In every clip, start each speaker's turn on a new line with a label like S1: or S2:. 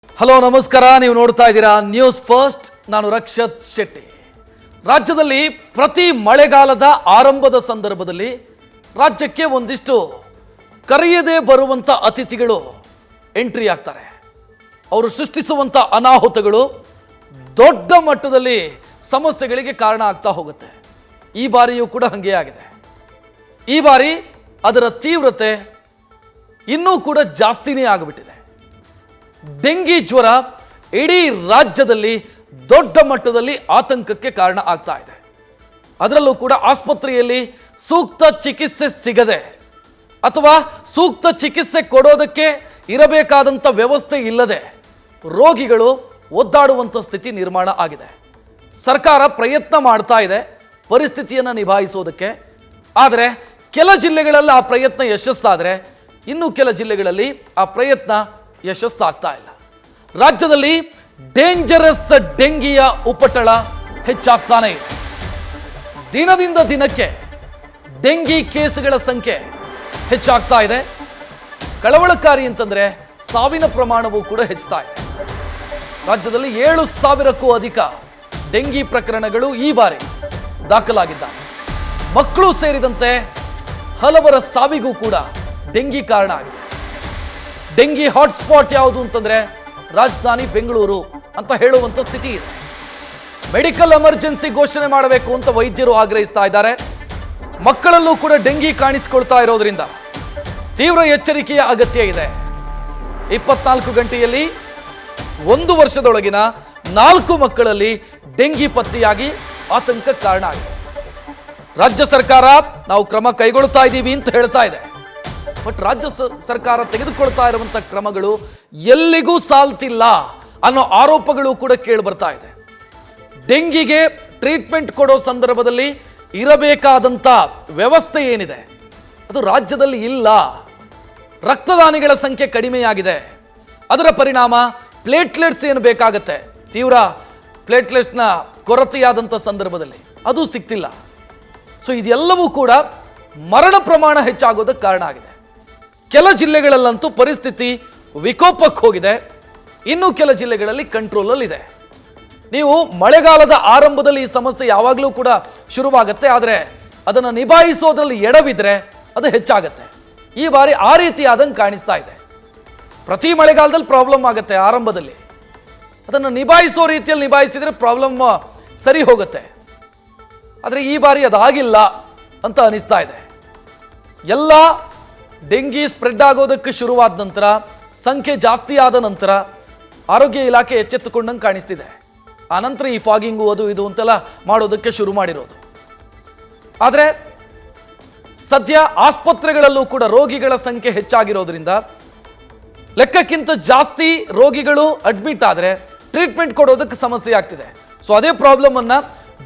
S1: Hello ನಮಸ್ಕಾರ, ನೀವು ನೋಡ್ತಾ ಇದ್ದೀರಾ ನ್ಯೂಸ್ ಫಸ್ಟ್. ನಾನು ರಕ್ಷತ್ ಶೆಟ್ಟಿ. ರಾಜ್ಯದಲ್ಲಿ ಪ್ರತಿ ಮಳೆಗಾಲದ ಆರಂಭದ ಸಂದರ್ಭದಲ್ಲಿ ರಾಜ್ಯಕ್ಕೆ ಒಂದಿಷ್ಟು ಕರೆಯದೇ ಬರುವಂತ ಅತಿಥಿಗಳು ಎಂಟ್ರಿ ಆಗ್ತಾರೆ. ಅವರು ಸೃಷ್ಟಿಸುವಂತ ಅನಾಹುತಗಳು ದೊಡ್ಡ ಮಟ್ಟದಲ್ಲಿ ಸಮಸ್ಯೆಗಳಿಗೆ ಕಾರಣ ಆಗ್ತಾ ಹೋಗುತ್ತೆ. ಈ ಬಾರಿಯೂ ಕೂಡ ಹಾಗೆ ಆಗಿದೆ. ಈ ಬಾರಿ ಅದರ ತೀವ್ರತೆ ಇನ್ನೂ ಕೂಡ ಜಾಸ್ತಿನೇ ಆಗಿಬಿಟ್ಟಿದೆ. ಡೆಂಗಿ ಜ್ವರ ಇಡೀ ರಾಜ್ಯದಲ್ಲಿ ದೊಡ್ಡ ಮಟ್ಟದಲ್ಲಿ ಆತಂಕಕ್ಕೆ ಕಾರಣ ಆಗ್ತಾ ಇದೆ. ಅದರಲ್ಲೂ ಕೂಡ ಆಸ್ಪತ್ರೆಯಲ್ಲಿ ಸೂಕ್ತ ಚಿಕಿತ್ಸೆ ಸಿಗದೆ ಅಥವಾ ಸೂಕ್ತ ಚಿಕಿತ್ಸೆ ಕೊಡೋದಕ್ಕೆ ಇರಬೇಕಾದಂಥ ವ್ಯವಸ್ಥೆ ಇಲ್ಲದೆ ರೋಗಿಗಳು ಒದ್ದಾಡುವಂಥ ಸ್ಥಿತಿ ನಿರ್ಮಾಣ ಆಗಿದೆ. ಸರ್ಕಾರ ಪ್ರಯತ್ನ ಮಾಡ್ತಾ ಇದೆ ಪರಿಸ್ಥಿತಿಯನ್ನು ನಿಭಾಯಿಸೋದಕ್ಕೆ. ಆದರೆ ಕೆಲ ಜಿಲ್ಲೆಗಳಲ್ಲಿ ಆ ಪ್ರಯತ್ನ ಯಶಸ್ಸಾದರೆ ಇನ್ನು ಕೆಲ ಜಿಲ್ಲೆಗಳಲ್ಲಿ ಆ ಪ್ರಯತ್ನ ಯಶಸ್ಸಾಗ್ತಾ ಇಲ್ಲ. ರಾಜ್ಯದಲ್ಲಿ ಡೇಂಜರಸ್ ಡೆಂಗಿಯ ಉಪಟಳ ಹೆಚ್ಚಾಗ್ತಾನೆ ಇದೆ. ದಿನದಿಂದ ದಿನಕ್ಕೆ ಡೆಂಗಿ ಕೇಸುಗಳ ಸಂಖ್ಯೆ ಹೆಚ್ಚಾಗ್ತಾ ಇದೆ. ಕಳವಳಕಾರಿ ಅಂತಂದ್ರೆ ಸಾವಿನ ಪ್ರಮಾಣವೂ ಕೂಡ ಹೆಚ್ಚುತ್ತಾ ಇದೆ. ರಾಜ್ಯದಲ್ಲಿ 7,000ಕ್ಕೂ ಅಧಿಕ ಡೆಂಗಿ ಪ್ರಕರಣಗಳು ಈ ಬಾರಿ ದಾಖಲಾಗಿದ್ದಾವೆ. ಮಕ್ಕಳು ಸೇರಿದಂತೆ ಹಲವರ ಸಾವಿಗೂ ಕೂಡ ಡೆಂಗಿ ಕಾರಣ ಆಗಿದೆ. ಡೆಂಗಿ ಹಾಟ್ಸ್ಪಾಟ್ ಯಾವುದು ಅಂತಂದ್ರೆ ರಾಜಧಾನಿ ಬೆಂಗಳೂರು ಅಂತ ಹೇಳುವಂತ ಸ್ಥಿತಿ ಇದೆ. ಮೆಡಿಕಲ್ ಎಮರ್ಜೆನ್ಸಿ ಘೋಷಣೆ ಮಾಡಬೇಕು ಅಂತ ವೈದ್ಯರು ಆಗ್ರಹಿಸ್ತಾ ಇದ್ದಾರೆ. ಮಕ್ಕಳಲ್ಲೂ ಕೂಡ ಡೆಂಗಿ ಕಾಣಿಸಿಕೊಳ್ತಾ ಇರೋದ್ರಿಂದ ತೀವ್ರ ಎಚ್ಚರಿಕೆಯ ಅಗತ್ಯ ಇದೆ. 24 ಗಂಟೆಯಲ್ಲಿ 1 ವರ್ಷದೊಳಗಿನ 4 ಮಕ್ಕಳಲ್ಲಿ ಡೆಂಗಿ ಪತ್ತೆಯಾಗಿ ಆತಂಕಕ್ಕೆ ಕಾರಣ ಆಗಿದೆ. ರಾಜ್ಯ ಸರ್ಕಾರ ನಾವು ಕ್ರಮ ಕೈಗೊಳ್ತಾ ಇದ್ದೀವಿ ಅಂತ ಹೇಳ್ತಾ ಇದೆ. ಬಟ್ ರಾಜ್ಯ ಸರ್ಕಾರ ತೆಗೆದುಕೊಳ್ತಾ ಇರುವಂಥ ಕ್ರಮಗಳು ಎಲ್ಲಿಗೂ ಸಾಲ್ತಿಲ್ಲ ಅನ್ನೋ ಆರೋಪಗಳು ಕೂಡ ಕೇಳಿ ಬರ್ತಾ ಇದೆ. ಡೆಂಗಿಗೆ ಟ್ರೀಟ್ಮೆಂಟ್ ಕೊಡೋ ಸಂದರ್ಭದಲ್ಲಿ ಇರಬೇಕಾದಂಥ ವ್ಯವಸ್ಥೆ ಏನಿದೆ ಅದು ರಾಜ್ಯದಲ್ಲಿ ಇಲ್ಲ. ರಕ್ತದಾನಿಗಳ ಸಂಖ್ಯೆ ಕಡಿಮೆಯಾಗಿದೆ. ಅದರ ಪರಿಣಾಮ ಪ್ಲೇಟ್ಲೆಟ್ಸ್ ಏನು ಬೇಕಾಗತ್ತೆ, ತೀವ್ರ ಪ್ಲೇಟ್ಲೆಟ್ಸ್ನ ಕೊರತೆಯಾದಂಥ ಸಂದರ್ಭದಲ್ಲಿ ಅದು ಸಿಗ್ತಿಲ್ಲ. ಸೊ ಇದೆಲ್ಲವೂ ಕೂಡ ಮರಣ ಪ್ರಮಾಣ ಹೆಚ್ಚಾಗೋದಕ್ಕೆ ಕಾರಣ ಆಗಿದೆ. ಕೆಲ ಜಿಲ್ಲೆಗಳಲ್ಲಂತೂ ಪರಿಸ್ಥಿತಿ ವಿಕೋಪಕ್ಕೆ ಹೋಗಿದೆ. ಇನ್ನು ಕೆಲ ಜಿಲ್ಲೆಗಳಲ್ಲಿ ಕಂಟ್ರೋಲಲ್ಲಿ ಇದೆ. ನೀವು ಮಳೆಗಾಲದ ಆರಂಭದಲ್ಲಿ ಈ ಸಮಸ್ಯೆ ಯಾವಾಗಲೂ ಕೂಡ ಶುರುವಾಗುತ್ತೆ. ಆದರೆ ಅದನ್ನು ನಿಭಾಯಿಸೋದ್ರಲ್ಲಿ ಎಡವಿದ್ರೆ ಅದು ಹೆಚ್ಚಾಗತ್ತೆ. ಈ ಬಾರಿ ಆ ರೀತಿ ಆದಂಗೆ ಕಾಣಿಸ್ತಾ ಇದೆ. ಪ್ರತಿ ಮಳೆಗಾಲದಲ್ಲಿ ಪ್ರಾಬ್ಲಮ್ ಆಗುತ್ತೆ ಆರಂಭದಲ್ಲಿ. ಅದನ್ನು ನಿಭಾಯಿಸೋ ರೀತಿಯಲ್ಲಿ ನಿಭಾಯಿಸಿದ್ರೆ ಪ್ರಾಬ್ಲಮ್ ಸರಿ ಹೋಗುತ್ತೆ. ಆದರೆ ಈ ಬಾರಿ ಅದಾಗಿಲ್ಲ ಅಂತ ಅನಿಸ್ತಾ ಇದೆ. ಎಲ್ಲ ಡೆಂಗಿ ಸ್ಪ್ರೆಡ್ ಆಗೋದಕ್ಕೆ ಶುರುವಾದ ನಂತರ, ಸಂಖ್ಯೆ ಜಾಸ್ತಿ ಆದ ನಂತರ ಆರೋಗ್ಯ ಇಲಾಖೆ ಎಚ್ಚೆತ್ತುಕೊಂಡಂಗೆ ಕಾಣಿಸ್ತಿದೆ. ಆನಂತರ ಈ ಫಾಗಿಂಗು ಅದು ಇದು ಅಂತೆಲ್ಲ ಮಾಡೋದಕ್ಕೆ ಶುರು ಮಾಡಿರೋದು. ಆದರೆ ಸದ್ಯ ಆಸ್ಪತ್ರೆಗಳಲ್ಲೂ ಕೂಡ ರೋಗಿಗಳ ಸಂಖ್ಯೆ ಹೆಚ್ಚಾಗಿರೋದ್ರಿಂದ ಲೆಕ್ಕಕ್ಕಿಂತ ಜಾಸ್ತಿ ರೋಗಿಗಳು ಅಡ್ಮಿಟ್ ಆದರೆ ಟ್ರೀಟ್ಮೆಂಟ್ ಕೊಡೋದಕ್ಕೆ ಸಮಸ್ಯೆ ಆಗ್ತಿದೆ. ಸೊ ಅದೇ ಪ್ರಾಬ್ಲಮ್ ಅನ್ನ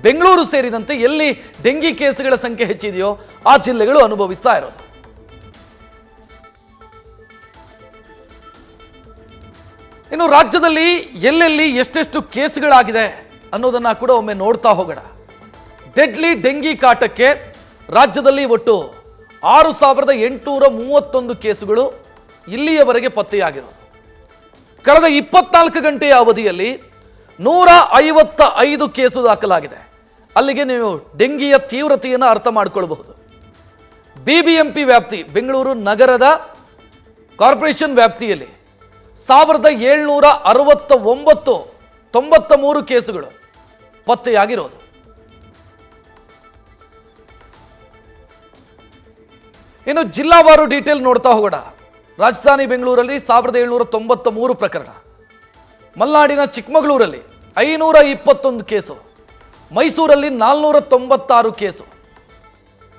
S1: ಬೆಂಗಳೂರು ಸೇರಿದಂತೆ ಎಲ್ಲಿ ಡೆಂಗಿ ಕೇಸುಗಳ ಸಂಖ್ಯೆ ಹೆಚ್ಚಿದೆಯೋ ಆ ಜಿಲ್ಲೆಗಳು ಅನುಭವಿಸ್ತಾ ಇರೋದು. ಇನ್ನು ರಾಜ್ಯದಲ್ಲಿ ಎಲ್ಲೆಲ್ಲಿ ಎಷ್ಟೆಷ್ಟು ಕೇಸುಗಳಾಗಿದೆ ಅನ್ನೋದನ್ನ ಕೂಡ ಒಮ್ಮೆ ನೋಡ್ತಾ ಹೋಗೋಣ. ಡೆಡ್ಲಿ ಡೆಂಗಿ ಕಾಟಕ್ಕೆ ರಾಜ್ಯದಲ್ಲಿ ಒಟ್ಟು 6,831 ಕೇಸುಗಳು ಇಲ್ಲಿಯವರೆಗೆ ಪತ್ತೆಯಾಗಿರೋದು. ಕಳೆದ 24 ಗಂಟೆಯ ಅವಧಿಯಲ್ಲಿ 155 ಕೇಸು ದಾಖಲಾಗಿದೆ. ಅಲ್ಲಿಗೆ ನೀವು ಡೆಂಗಿಯ ತೀವ್ರತೆಯನ್ನು ಅರ್ಥ ಮಾಡ್ಕೊಳ್ಬಹುದು. ಬಿಬಿಎಂಪಿ ವ್ಯಾಪ್ತಿ, ಬೆಂಗಳೂರು ನಗರದ ಕಾರ್ಪೊರೇಷನ್ ವ್ಯಾಪ್ತಿಯಲ್ಲಿ 1,769 93 ಕೇಸುಗಳು ಪತ್ತೆಯಾಗಿರೋದು. ಇನ್ನು ಜಿಲ್ಲಾವಾರು ಡೀಟೇಲ್ ನೋಡ್ತಾ ಹೋಗೋಣ. ರಾಜಧಾನಿ ಬೆಂಗಳೂರಲ್ಲಿ 1,793 ಪ್ರಕರಣ, ಮಲೆನಾಡಿನ ಚಿಕ್ಕಮಗಳೂರಲ್ಲಿ 521 ಕೇಸು, ಮೈಸೂರಲ್ಲಿ 496 ಕೇಸು.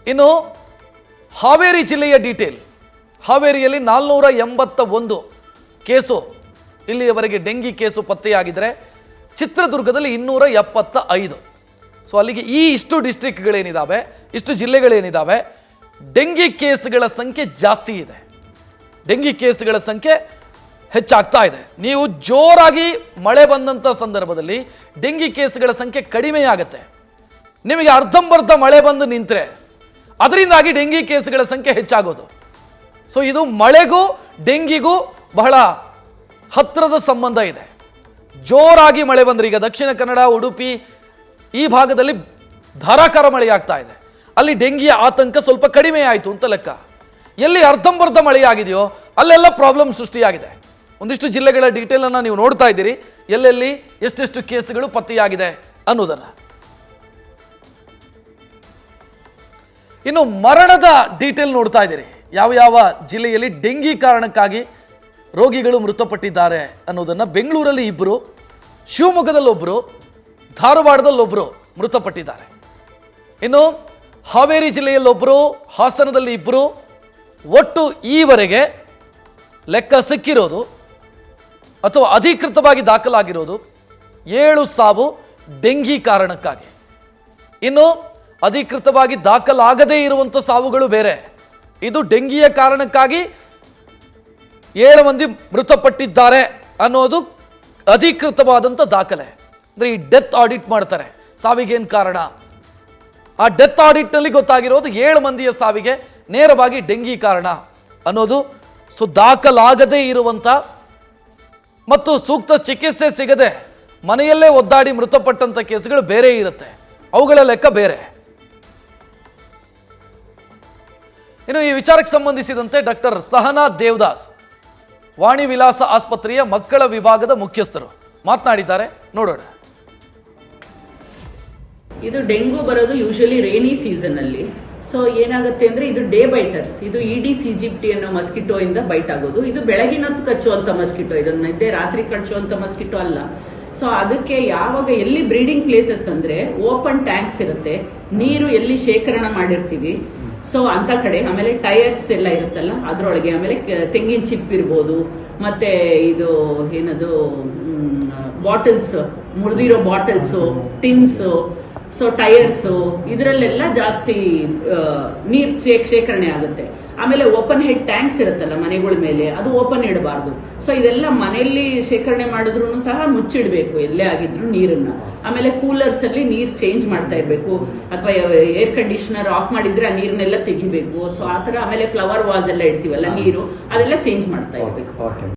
S1: ಇನ್ನು ಹಾವೇರಿ ಜಿಲ್ಲೆಯ ಡೀಟೇಲ್, ಹಾವೇರಿಯಲ್ಲಿ 481 ಕೇಸು ಇಲ್ಲಿಯವರೆಗೆ ಡೆಂಗಿ ಕೇಸು ಪತ್ತೆಯಾಗಿದ್ದರೆ ಚಿತ್ರದುರ್ಗದಲ್ಲಿ 275. ಸೊ ಅಲ್ಲಿಗೆ ಈ ಇಷ್ಟು ಡಿಸ್ಟ್ರಿಕ್ಟ್ಗಳೇನಿದ್ದಾವೆ, ಇಷ್ಟು ಜಿಲ್ಲೆಗಳೇನಿದ್ದಾವೆ, ಡೆಂಗಿ ಕೇಸುಗಳ ಸಂಖ್ಯೆ ಜಾಸ್ತಿ ಇದೆ. ಡೆಂಗಿ ಕೇಸುಗಳ ಸಂಖ್ಯೆ ಹೆಚ್ಚಾಗ್ತಾ ಇದೆ. ನೀವು ಜೋರಾಗಿ ಮಳೆ ಬಂದಂಥ ಸಂದರ್ಭದಲ್ಲಿ ಡೆಂಗಿ ಕೇಸುಗಳ ಸಂಖ್ಯೆ ಕಡಿಮೆಯಾಗುತ್ತೆ. ನಿಮಗೆ ಅರ್ಧಂಬರ್ಧ ಮಳೆ ಬಂದು ನಿಂತರೆ ಅದರಿಂದಾಗಿ ಡೆಂಗಿ ಕೇಸುಗಳ ಸಂಖ್ಯೆ ಹೆಚ್ಚಾಗೋದು. ಸೊ ಇದು ಮಳೆಗೂ ಡೆಂಗಿಗೂ ಬಹಳ ಹತ್ತಿರದ ಸಂಬಂಧ ಇದೆ. ಜೋರಾಗಿ ಮಳೆ ಬಂದರೆ, ಈಗ ದಕ್ಷಿಣ ಕನ್ನಡ, ಉಡುಪಿ ಈ ಭಾಗದಲ್ಲಿ ಧಾರಾಕಾರ ಮಳೆಯಾಗ್ತಾ ಇದೆ. ಅಲ್ಲಿ ಡೆಂಗಿಯ ಆತಂಕ ಸ್ವಲ್ಪ ಕಡಿಮೆ ಆಯಿತು ಅಂತ ಲೆಕ್ಕ. ಎಲ್ಲಿ ಅರ್ಧಂಬರ್ಧ ಮಳೆಯಾಗಿದೆಯೋ ಅಲ್ಲೆಲ್ಲ ಪ್ರಾಬ್ಲಮ್ ಸೃಷ್ಟಿಯಾಗಿದೆ. ಒಂದಿಷ್ಟು ಜಿಲ್ಲೆಗಳ ಡೀಟೇಲನ್ನು ನೀವು ನೋಡ್ತಾ ಇದ್ದೀರಿ, ಎಲ್ಲೆಲ್ಲಿ ಎಷ್ಟೆಷ್ಟು ಕೇಸುಗಳು ಪತ್ತೆಯಾಗಿದೆ ಅನ್ನೋದನ್ನು. ಇನ್ನು ಮರಣದ ಡೀಟೇಲ್ ನೋಡ್ತಾ ಇದ್ದೀರಿ, ಯಾವ ಯಾವ ಜಿಲ್ಲೆಯಲ್ಲಿ ಡೆಂಗಿ ಕಾರಣಕ್ಕಾಗಿ ರೋಗಿಗಳು ಮೃತಪಟ್ಟಿದ್ದಾರೆ ಅನ್ನೋದನ್ನು. ಬೆಂಗಳೂರಲ್ಲಿ 2, ಶಿವಮೊಗ್ಗದಲ್ಲಿ 1, ಧಾರವಾಡದಲ್ಲಿ 1 ಮೃತಪಟ್ಟಿದ್ದಾರೆ. ಇನ್ನು ಹಾವೇರಿ ಜಿಲ್ಲೆಯಲ್ಲಿ 1, ಹಾಸನದಲ್ಲಿ 2, ಒಟ್ಟು ಈವರೆಗೆ ಲೆಕ್ಕ ಸಿಕ್ಕಿರೋದು ಅಥವಾ ಅಧಿಕೃತವಾಗಿ ದಾಖಲಾಗಿರೋದು 7 ಸಾವು ಡೆಂಗಿ ಕಾರಣಕ್ಕಾಗಿ. ಇನ್ನು ಅಧಿಕೃತವಾಗಿ ದಾಖಲಾಗದೇ ಇರುವಂಥ ಸಾವುಗಳು ಬೇರೆ. ಇದು ಡೆಂಗಿಯ ಕಾರಣಕ್ಕಾಗಿ 7 ಮಂದಿ ಮೃತಪಟ್ಟಿದ್ದಾರೆ ಅನ್ನೋದು ಅಧಿಕೃತವಾದಂಥ ದಾಖಲೆ. ಅಂದರೆ ಈ ಡೆತ್ ಆಡಿಟ್ ಮಾಡ್ತಾರೆ, ಸಾವಿಗೇನು ಕಾರಣ. ಆ ಡೆತ್ ಆಡಿಟ್ನಲ್ಲಿ ಗೊತ್ತಾಗಿರೋದು 7 ಮಂದಿಯ ಸಾವಿಗೆ ನೇರವಾಗಿ ಡೆಂಗಿ ಕಾರಣ ಅನ್ನೋದು. ಸೊ ದಾಖಲಾಗದೇ ಇರುವಂಥ ಮತ್ತು ಸೂಕ್ತ ಚಿಕಿತ್ಸೆ ಸಿಗದೆ ಮನೆಯಲ್ಲೇ ಒದ್ದಾಡಿ ಮೃತಪಟ್ಟಂಥ ಕೇಸುಗಳು ಬೇರೆ ಇರುತ್ತೆ, ಅವುಗಳ ಲೆಕ್ಕ ಬೇರೆ. ಇನ್ನು ಈ ವಿಚಾರಕ್ಕೆ ಸಂಬಂಧಿಸಿದಂತೆ ಡಾಕ್ಟರ್ ಸಹನಾ ದೇವದಾಸ್, ವಾಣಿ ವಿಲಾಸ ಆಸ್ಪತ್ರೆಯ ಮಕ್ಕಳ ವಿಭಾಗದ ಮುಖ್ಯಸ್ಥರು ಮಾತನಾಡಿದ್ದಾರೆ, ನೋಡೋಣ.
S2: ಇದು ಡೆಂಗು ಬರೋದು ಯೂಶಲಿ ರೇನಿ ಸೀಸನ್ ಅಲ್ಲಿ. ಸೊ ಏನಾಗುತ್ತೆ ಅಂದ್ರೆ ಇದು ಡೇ ಬೈಟರ್ಸ್. ಇದು ಈಡಿಸ್ ಈಜಿಪ್ಟಿ ಅನ್ನೋ ಮಸ್ಕಿಟೋ ಇಂದ ಬೈಟ್ ಆಗೋದು. ಇದು ಬೆಳಗಿನ ಹೊತ್ತು ಕಚ್ಚುವಂತ ಮಸ್ಕಿಟೋ, ಇದನ್ನ ನಿದ್ದೆ ರಾತ್ರಿ ಕಚ್ಚುವಂತ ಮಸ್ಕಿಟೋ ಅಲ್ಲ. ಸೊ ಅದಕ್ಕೆ ಯಾವಾಗ ಎಲ್ಲಿ ಬ್ರೀಡಿಂಗ್ ಪ್ಲೇಸಸ್ ಅಂದ್ರೆ ಓಪನ್ ಟ್ಯಾಂಕ್ಸ್ ಇರುತ್ತೆ, ನೀರು ಎಲ್ಲಿ ಶೇಖರಣೆ ಮಾಡಿರ್ತೀವಿ, ಸೊ ಅಂತ ಕಡೆ, ಆಮೇಲೆ ಟೈರ್ಸ್ ಎಲ್ಲ ಇರುತ್ತಲ್ಲ ಅದ್ರೊಳಗೆ, ಆಮೇಲೆ ತೆಂಗಿನ ಚಿಪ್ ಇರ್ಬೋದು, ಮತ್ತೆ ಇದು ಏನದು ಬಾಟಲ್ಸ್, ಮುರಿದಿರೋ ಬಾಟಲ್ಸು, ಟಿನ್ಸು, ಸೊ ಟೈರ್ಸು, ಇದರಲ್ಲೆಲ್ಲ ಜಾಸ್ತಿ ನೀರ್ ಶೇಖರಣೆ ಆಗುತ್ತೆ. ಆಮೇಲೆ ಓಪನ್ ಹೆಡ್ ಟ್ಯಾಂಕ್ಸ್ ಇರುತ್ತಲ್ಲ ಮನೆಗಳ ಮೇಲೆ, ಅದು ಓಪನ್ ಇಡಬಾರ್ದು. ಸೊ ಇದೆಲ್ಲ ಮನೆಯಲ್ಲಿ ಶೇಖರಣೆ ಮಾಡಿದ್ರು ಸಹ ಮುಚ್ಚಿಡ್ಬೇಕು ಎಲ್ಲೇ ಆಗಿದ್ರು ನೀರನ್ನ. ಆಮೇಲೆ ಕೂಲರ್ಸ್ ಅಲ್ಲಿ ನೀರ್ ಚೇಂಜ್ ಮಾಡ್ತಾ ಇರ್ಬೇಕು, ಅಥವಾ ಏರ್ ಕಂಡೀಷನರ್ ಆಫ್ ಮಾಡಿದ್ರೆ ಆ ನೀರನ್ನೆಲ್ಲ ತೆಗಿಬೇಕು. ಸೊ ಆತರ. ಆಮೇಲೆ ಫ್ಲವರ್ ವಾಸ್ ಎಲ್ಲ ಇಡ್ತೀವಲ್ಲ ನೀರು, ಅದೆಲ್ಲ ಚೇಂಜ್ ಮಾಡ್ತಾ ಇರ್ಬೇಕು.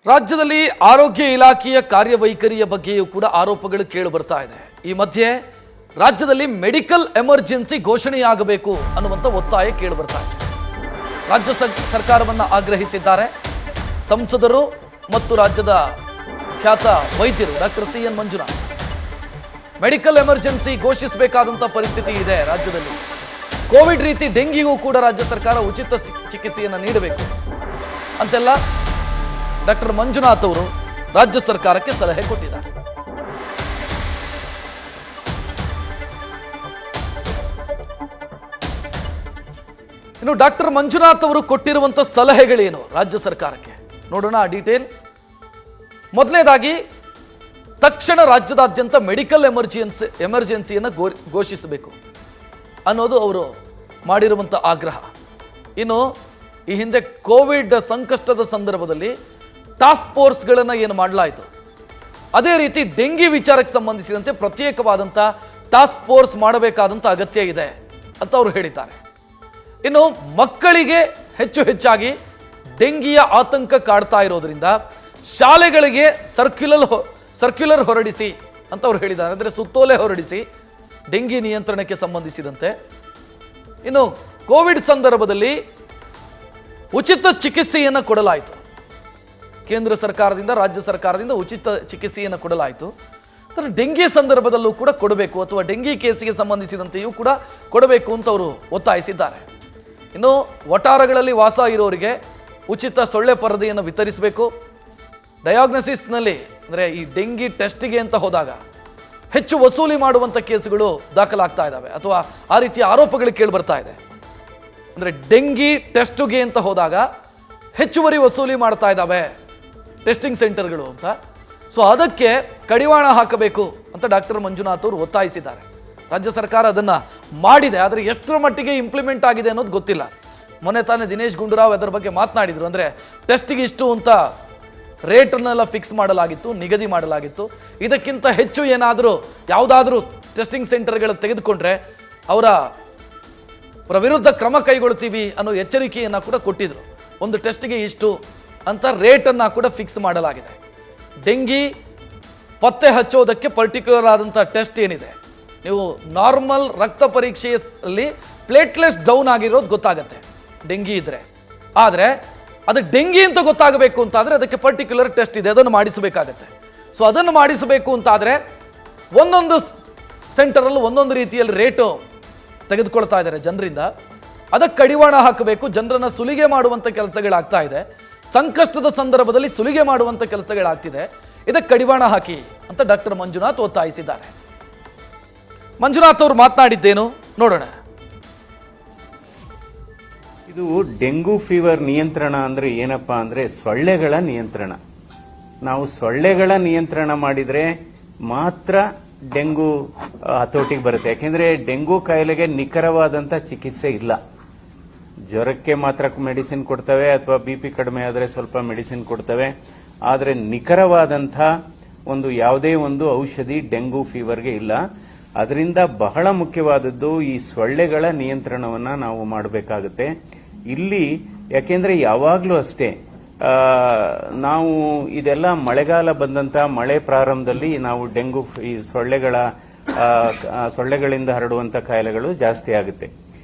S1: ರಾಜ್ಯದಲ್ಲಿ ಆರೋಗ್ಯ ಇಲಾಖೆಯ ಕಾರ್ಯವೈಖರಿಯ ಬಗ್ಗೆಯೂ ಕೂಡ ಆರೋಪಗಳು ಕೇಳಿ ಬರ್ತಾ ಇದೆ. ಈ ಮಧ್ಯೆ ರಾಜ್ಯದಲ್ಲಿ ಮೆಡಿಕಲ್ ಎಮರ್ಜೆನ್ಸಿ ಘೋಷಣೆಯಾಗಬೇಕು ಅನ್ನುವಂಥ ಒತ್ತಾಯ ಕೇಳಿ ಬರ್ತಾ ಇದೆ. ರಾಜ್ಯ ಸರ್ಕಾರವನ್ನು ಆಗ್ರಹಿಸಿದ್ದಾರೆ ಸಂಸದರು ಮತ್ತು ರಾಜ್ಯದ ಖ್ಯಾತ ವೈದ್ಯರು doctor CN Manjunath. Medical emergency ಘೋಷಿಸಬೇಕಾದಂಥ ಪರಿಸ್ಥಿತಿ ಇದೆ ರಾಜ್ಯದಲ್ಲಿ. ಕೋವಿಡ್ ರೀತಿ ಡೆಂಗಿಗೂ ಕೂಡ ರಾಜ್ಯ ಸರ್ಕಾರ ಉಚಿತ ಚಿಕಿತ್ಸೆಯನ್ನು ನೀಡಬೇಕು ಅಂತೆಲ್ಲ ಡಾಕ್ಟರ್ ಮಂಜುನಾಥ್ ಅವರು ರಾಜ್ಯ ಸರ್ಕಾರಕ್ಕೆ ಸಲಹೆ ಕೊಟ್ಟಿದ್ದಾರೆ. ಇನ್ನು ಡಾಕ್ಟರ್ ಮಂಜುನಾಥ್ ಅವರು ಕೊಟ್ಟಿರುವಂಥ ಸಲಹೆಗಳೇನು ರಾಜ್ಯ ಸರ್ಕಾರಕ್ಕೆ ನೋಡೋಣ ಆ ಡೀಟೇಲ್. ಮೊದಲನೇದಾಗಿ ತಕ್ಷಣ ರಾಜ್ಯದಾದ್ಯಂತ ಮೆಡಿಕಲ್ ಎಮರ್ಜೆನ್ಸಿಯನ್ನು ಘೋಷಿಸಬೇಕು ಅನ್ನೋದು ಅವರು ಮಾಡಿರುವಂಥ ಆಗ್ರಹ. ಇನ್ನು ಈ ಹಿಂದೆ ಕೋವಿಡ್ ಸಂಕಷ್ಟದ ಸಂದರ್ಭದಲ್ಲಿ ಟಾಸ್ಕ್ ಫೋರ್ಸ್ಗಳನ್ನು ಏನು ಮಾಡಲಾಯಿತು, ಅದೇ ರೀತಿ ಡೆಂಗಿ ವಿಚಾರಕ್ಕೆ ಸಂಬಂಧಿಸಿದಂತೆ ಪ್ರತ್ಯೇಕವಾದಂಥ ಟಾಸ್ಕ್ ಫೋರ್ಸ್ ಮಾಡಬೇಕಾದಂಥ ಅಗತ್ಯ ಇದೆ ಅಂತ ಅವರು ಹೇಳಿದ್ದಾರೆ. ಇನ್ನು ಮಕ್ಕಳಿಗೆ ಹೆಚ್ಚಾಗಿ ಡೆಂಗಿಯ ಆತಂಕ ಕಾಡ್ತಾ ಇರೋದ್ರಿಂದ ಶಾಲೆಗಳಿಗೆ ಸರ್ಕ್ಯುಲರ್ ಹೊರಡಿಸಿ ಅಂತ ಅವ್ರು ಹೇಳಿದ್ದಾರೆ. ಅಂದರೆ ಸುತ್ತೋಲೆ ಹೊರಡಿಸಿ ಡೆಂಗಿ ನಿಯಂತ್ರಣಕ್ಕೆ ಸಂಬಂಧಿಸಿದಂತೆ. ಇನ್ನು ಕೋವಿಡ್ ಸಂದರ್ಭದಲ್ಲಿ ಉಚಿತ ಚಿಕಿತ್ಸೆಯನ್ನು ಕೊಡಲಾಯಿತು. ಕೇಂದ್ರ ಸರ್ಕಾರದಿಂದ ರಾಜ್ಯ ಸರ್ಕಾರದಿಂದ ಉಚಿತ ಚಿಕಿತ್ಸೆಯನ್ನು ಕೊಡಲಾಯಿತು. ಅಂದರೆ ಡೆಂಗಿ ಸಂದರ್ಭದಲ್ಲೂ ಕೂಡ ಕೊಡಬೇಕು, ಅಥವಾ ಡೆಂಗಿ ಕೇಸಿಗೆ ಸಂಬಂಧಿಸಿದಂತೆಯೂ ಕೂಡ ಕೊಡಬೇಕು ಅಂತ ಅವರು ಒತ್ತಾಯಿಸಿದ್ದಾರೆ. ಇನ್ನು ವಠಾರಗಳಲ್ಲಿ ವಾಸ ಇರೋರಿಗೆ ಉಚಿತ ಸೊಳ್ಳೆ ಪರದೆಯನ್ನು ವಿತರಿಸಬೇಕು. ಡಯಾಗ್ನೋಸಿಸ್ನಲ್ಲಿ ಅಂದರೆ ಈ ಡೆಂಗಿ ಟೆಸ್ಟಿಗೆ ಅಂತ ಹೋದಾಗ ಹೆಚ್ಚು ವಸೂಲಿ ಮಾಡುವಂಥ ಕೇಸುಗಳು ದಾಖಲಾಗ್ತಾ ಇದ್ದಾವೆ, ಅಥವಾ ಆ ರೀತಿಯ ಆರೋಪಗಳು ಕೇಳಿ ಬರ್ತಾ ಇದೆ. ಅಂದರೆ ಡೆಂಗಿ ಟೆಸ್ಟ್ಗೆ ಅಂತ ಹೋದಾಗ ಹೆಚ್ಚುವರಿ ವಸೂಲಿ ಮಾಡ್ತಾ ಇದ್ದಾವೆ ಟೆಸ್ಟಿಂಗ್ ಸೆಂಟರ್ಗಳು ಅಂತ. ಸೊ ಅದಕ್ಕೆ ಕಡಿವಾಣ ಹಾಕಬೇಕು ಅಂತ ಡಾಕ್ಟರ್ ಮಂಜುನಾಥ್ ಅವರು ಒತ್ತಾಯಿಸಿದ್ದಾರೆ. ರಾಜ್ಯ ಸರ್ಕಾರ ಅದನ್ನು ಮಾಡಿದೆ, ಆದರೆ ಎಷ್ಟರ ಮಟ್ಟಿಗೆ ಇಂಪ್ಲಿಮೆಂಟ್ ಆಗಿದೆ ಅನ್ನೋದು ಗೊತ್ತಿಲ್ಲ. ಮೊನ್ನೆ ತಾನೇ ದಿನೇಶ್ ಗುಂಡೂರಾವ್ ಅದರ ಬಗ್ಗೆ ಮಾತನಾಡಿದರು. ಅಂದರೆ ಟೆಸ್ಟಿಗೆ ಇಷ್ಟು ಅಂತ ರೇಟನ್ನೆಲ್ಲ ಫಿಕ್ಸ್ ಮಾಡಲಾಗಿತ್ತು, ನಿಗದಿ ಮಾಡಲಾಗಿತ್ತು. ಇದಕ್ಕಿಂತ ಹೆಚ್ಚು ಏನಾದರೂ ಯಾವುದಾದ್ರೂ ಟೆಸ್ಟಿಂಗ್ ಸೆಂಟರ್ಗಳು ತೆಗೆದುಕೊಂಡ್ರೆ ಅವರ ವಿರುದ್ಧ ಕ್ರಮ ಕೈಗೊಳ್ತೀವಿ ಅನ್ನೋ ಎಚ್ಚರಿಕೆಯನ್ನು ಕೂಡ ಕೊಟ್ಟಿದ್ರು. ಒಂದು ಟೆಸ್ಟಿಗೆ ಇಷ್ಟು, ಅಂತ ರೇಟನ್ನು ಕೂಡ ಫಿಕ್ಸ್ ಮಾಡಲಾಗಿದೆ. ಡೆಂಗಿ ಪತ್ತೆ ಹಚ್ಚೋದಕ್ಕೆ ಪರ್ಟಿಕ್ಯುಲರ್ ಆದಂಥ ಟೆಸ್ಟ್ ಏನಿದೆ, ನೀವು ನಾರ್ಮಲ್ ರಕ್ತ ಪರೀಕ್ಷೆಯಲ್ಲಿ ಪ್ಲೇಟ್ಲೆಸ್ ಡೌನ್ ಆಗಿರೋದು ಗೊತ್ತಾಗುತ್ತೆ ಡೆಂಗಿ ಇದ್ದರೆ. ಆದರೆ ಅದು ಡೆಂಗಿ ಅಂತ ಗೊತ್ತಾಗಬೇಕು ಅಂತಾದರೆ ಅದಕ್ಕೆ ಪರ್ಟಿಕ್ಯುಲರ್ ಟೆಸ್ಟ್ ಇದೆ, ಅದನ್ನು ಮಾಡಿಸಬೇಕಾಗತ್ತೆ. ಸೊ ಅದನ್ನು ಮಾಡಿಸಬೇಕು ಅಂತಾದರೆ ಒಂದೊಂದು ಸೆಂಟರಲ್ಲೂ ಒಂದೊಂದು ರೀತಿಯಲ್ಲಿ ರೇಟು ತೆಗೆದುಕೊಳ್ತಾ ಇದ್ದಾರೆ ಜನರಿಂದ. ಅದಕ್ಕೆ ಕಡಿವಾಣ ಹಾಕಬೇಕು, ಜನರನ್ನು ಸುಲಿಗೆ ಮಾಡುವಂಥ ಕೆಲಸಗಳಾಗ್ತಾ ಇದೆ, ಸಂಕಷ್ಟದ ಸಂದರ್ಭದಲ್ಲಿ ಸುಲಿಗೆ ಮಾಡುವಂಥ ಕೆಲಸಗಳಾಗ್ತಿದೆ, ಇದಕ್ಕೆ ಕಡಿವಾಣ ಹಾಕಿ ಅಂತ ಡಾಕ್ಟರ್ ಮಂಜುನಾಥ್ ಒತ್ತಾಯಿಸಿದ್ದಾರೆ. ಮಂಜುನಾಥ್ ಅವರು ಮಾತನಾಡಿದ್ದೇನು ನೋಡೋಣ.
S3: ಇದು ಡೆಂಗು ಫೀವರ್ ನಿಯಂತ್ರಣ ಅಂದ್ರೆ ಏನಪ್ಪಾ ಅಂದ್ರೆ ಸೊಳ್ಳೆಗಳ ನಿಯಂತ್ರಣ. ನಾವು ಸೊಳ್ಳೆಗಳ ನಿಯಂತ್ರಣ ಮಾಡಿದ್ರೆ ಮಾತ್ರ ಡೆಂಗು ಹತೋಟಿಗೆ ಬರುತ್ತೆ. ಯಾಕೆಂದ್ರೆ ಡೆಂಗು ಕಾಯಿಲೆಗೆ ನಿಖರವಾದಂತ ಚಿಕಿತ್ಸೆ ಇಲ್ಲ. ಜ್ವರಕ್ಕೆ ಮಾತ್ರ ಮೆಡಿಸಿನ್ ಕೊಡ್ತವೆ, ಅಥವಾ BP ಕಡಿಮೆ ಆದರೆ ಸ್ವಲ್ಪ ಮೆಡಿಸಿನ್ ಕೊಡ್ತವೆ. ಆದರೆ ನಿಖರವಾದಂಥ ಯಾವುದೇ ಒಂದು ಔಷಧಿ ಡೆಂಗು ಫೀವರ್ಗೆ ಇಲ್ಲ. ಅದರಿಂದ ಬಹಳ ಮುಖ್ಯವಾದದ್ದು ಈ ಸೊಳ್ಳೆಗಳ ನಿಯಂತ್ರಣವನ್ನ ನಾವು ಮಾಡಬೇಕಾಗುತ್ತೆ ಇಲ್ಲಿ. ಯಾಕೆಂದ್ರೆ ಯಾವಾಗಲೂ ಅಷ್ಟೇ, ನಾವು ಇದೆಲ್ಲ ಮಳೆಗಾಲ ಬಂದಂತ ಮಳೆ ಪ್ರಾರಂಭದಲ್ಲಿ ನಾವು ಡೆಂಗು ಈ ಸೊಳ್ಳೆಗಳಿಂದ ಹರಡುವಂತ ಕಾಯಿಲೆಗಳು ಜಾಸ್ತಿ ಆಗುತ್ತೆ.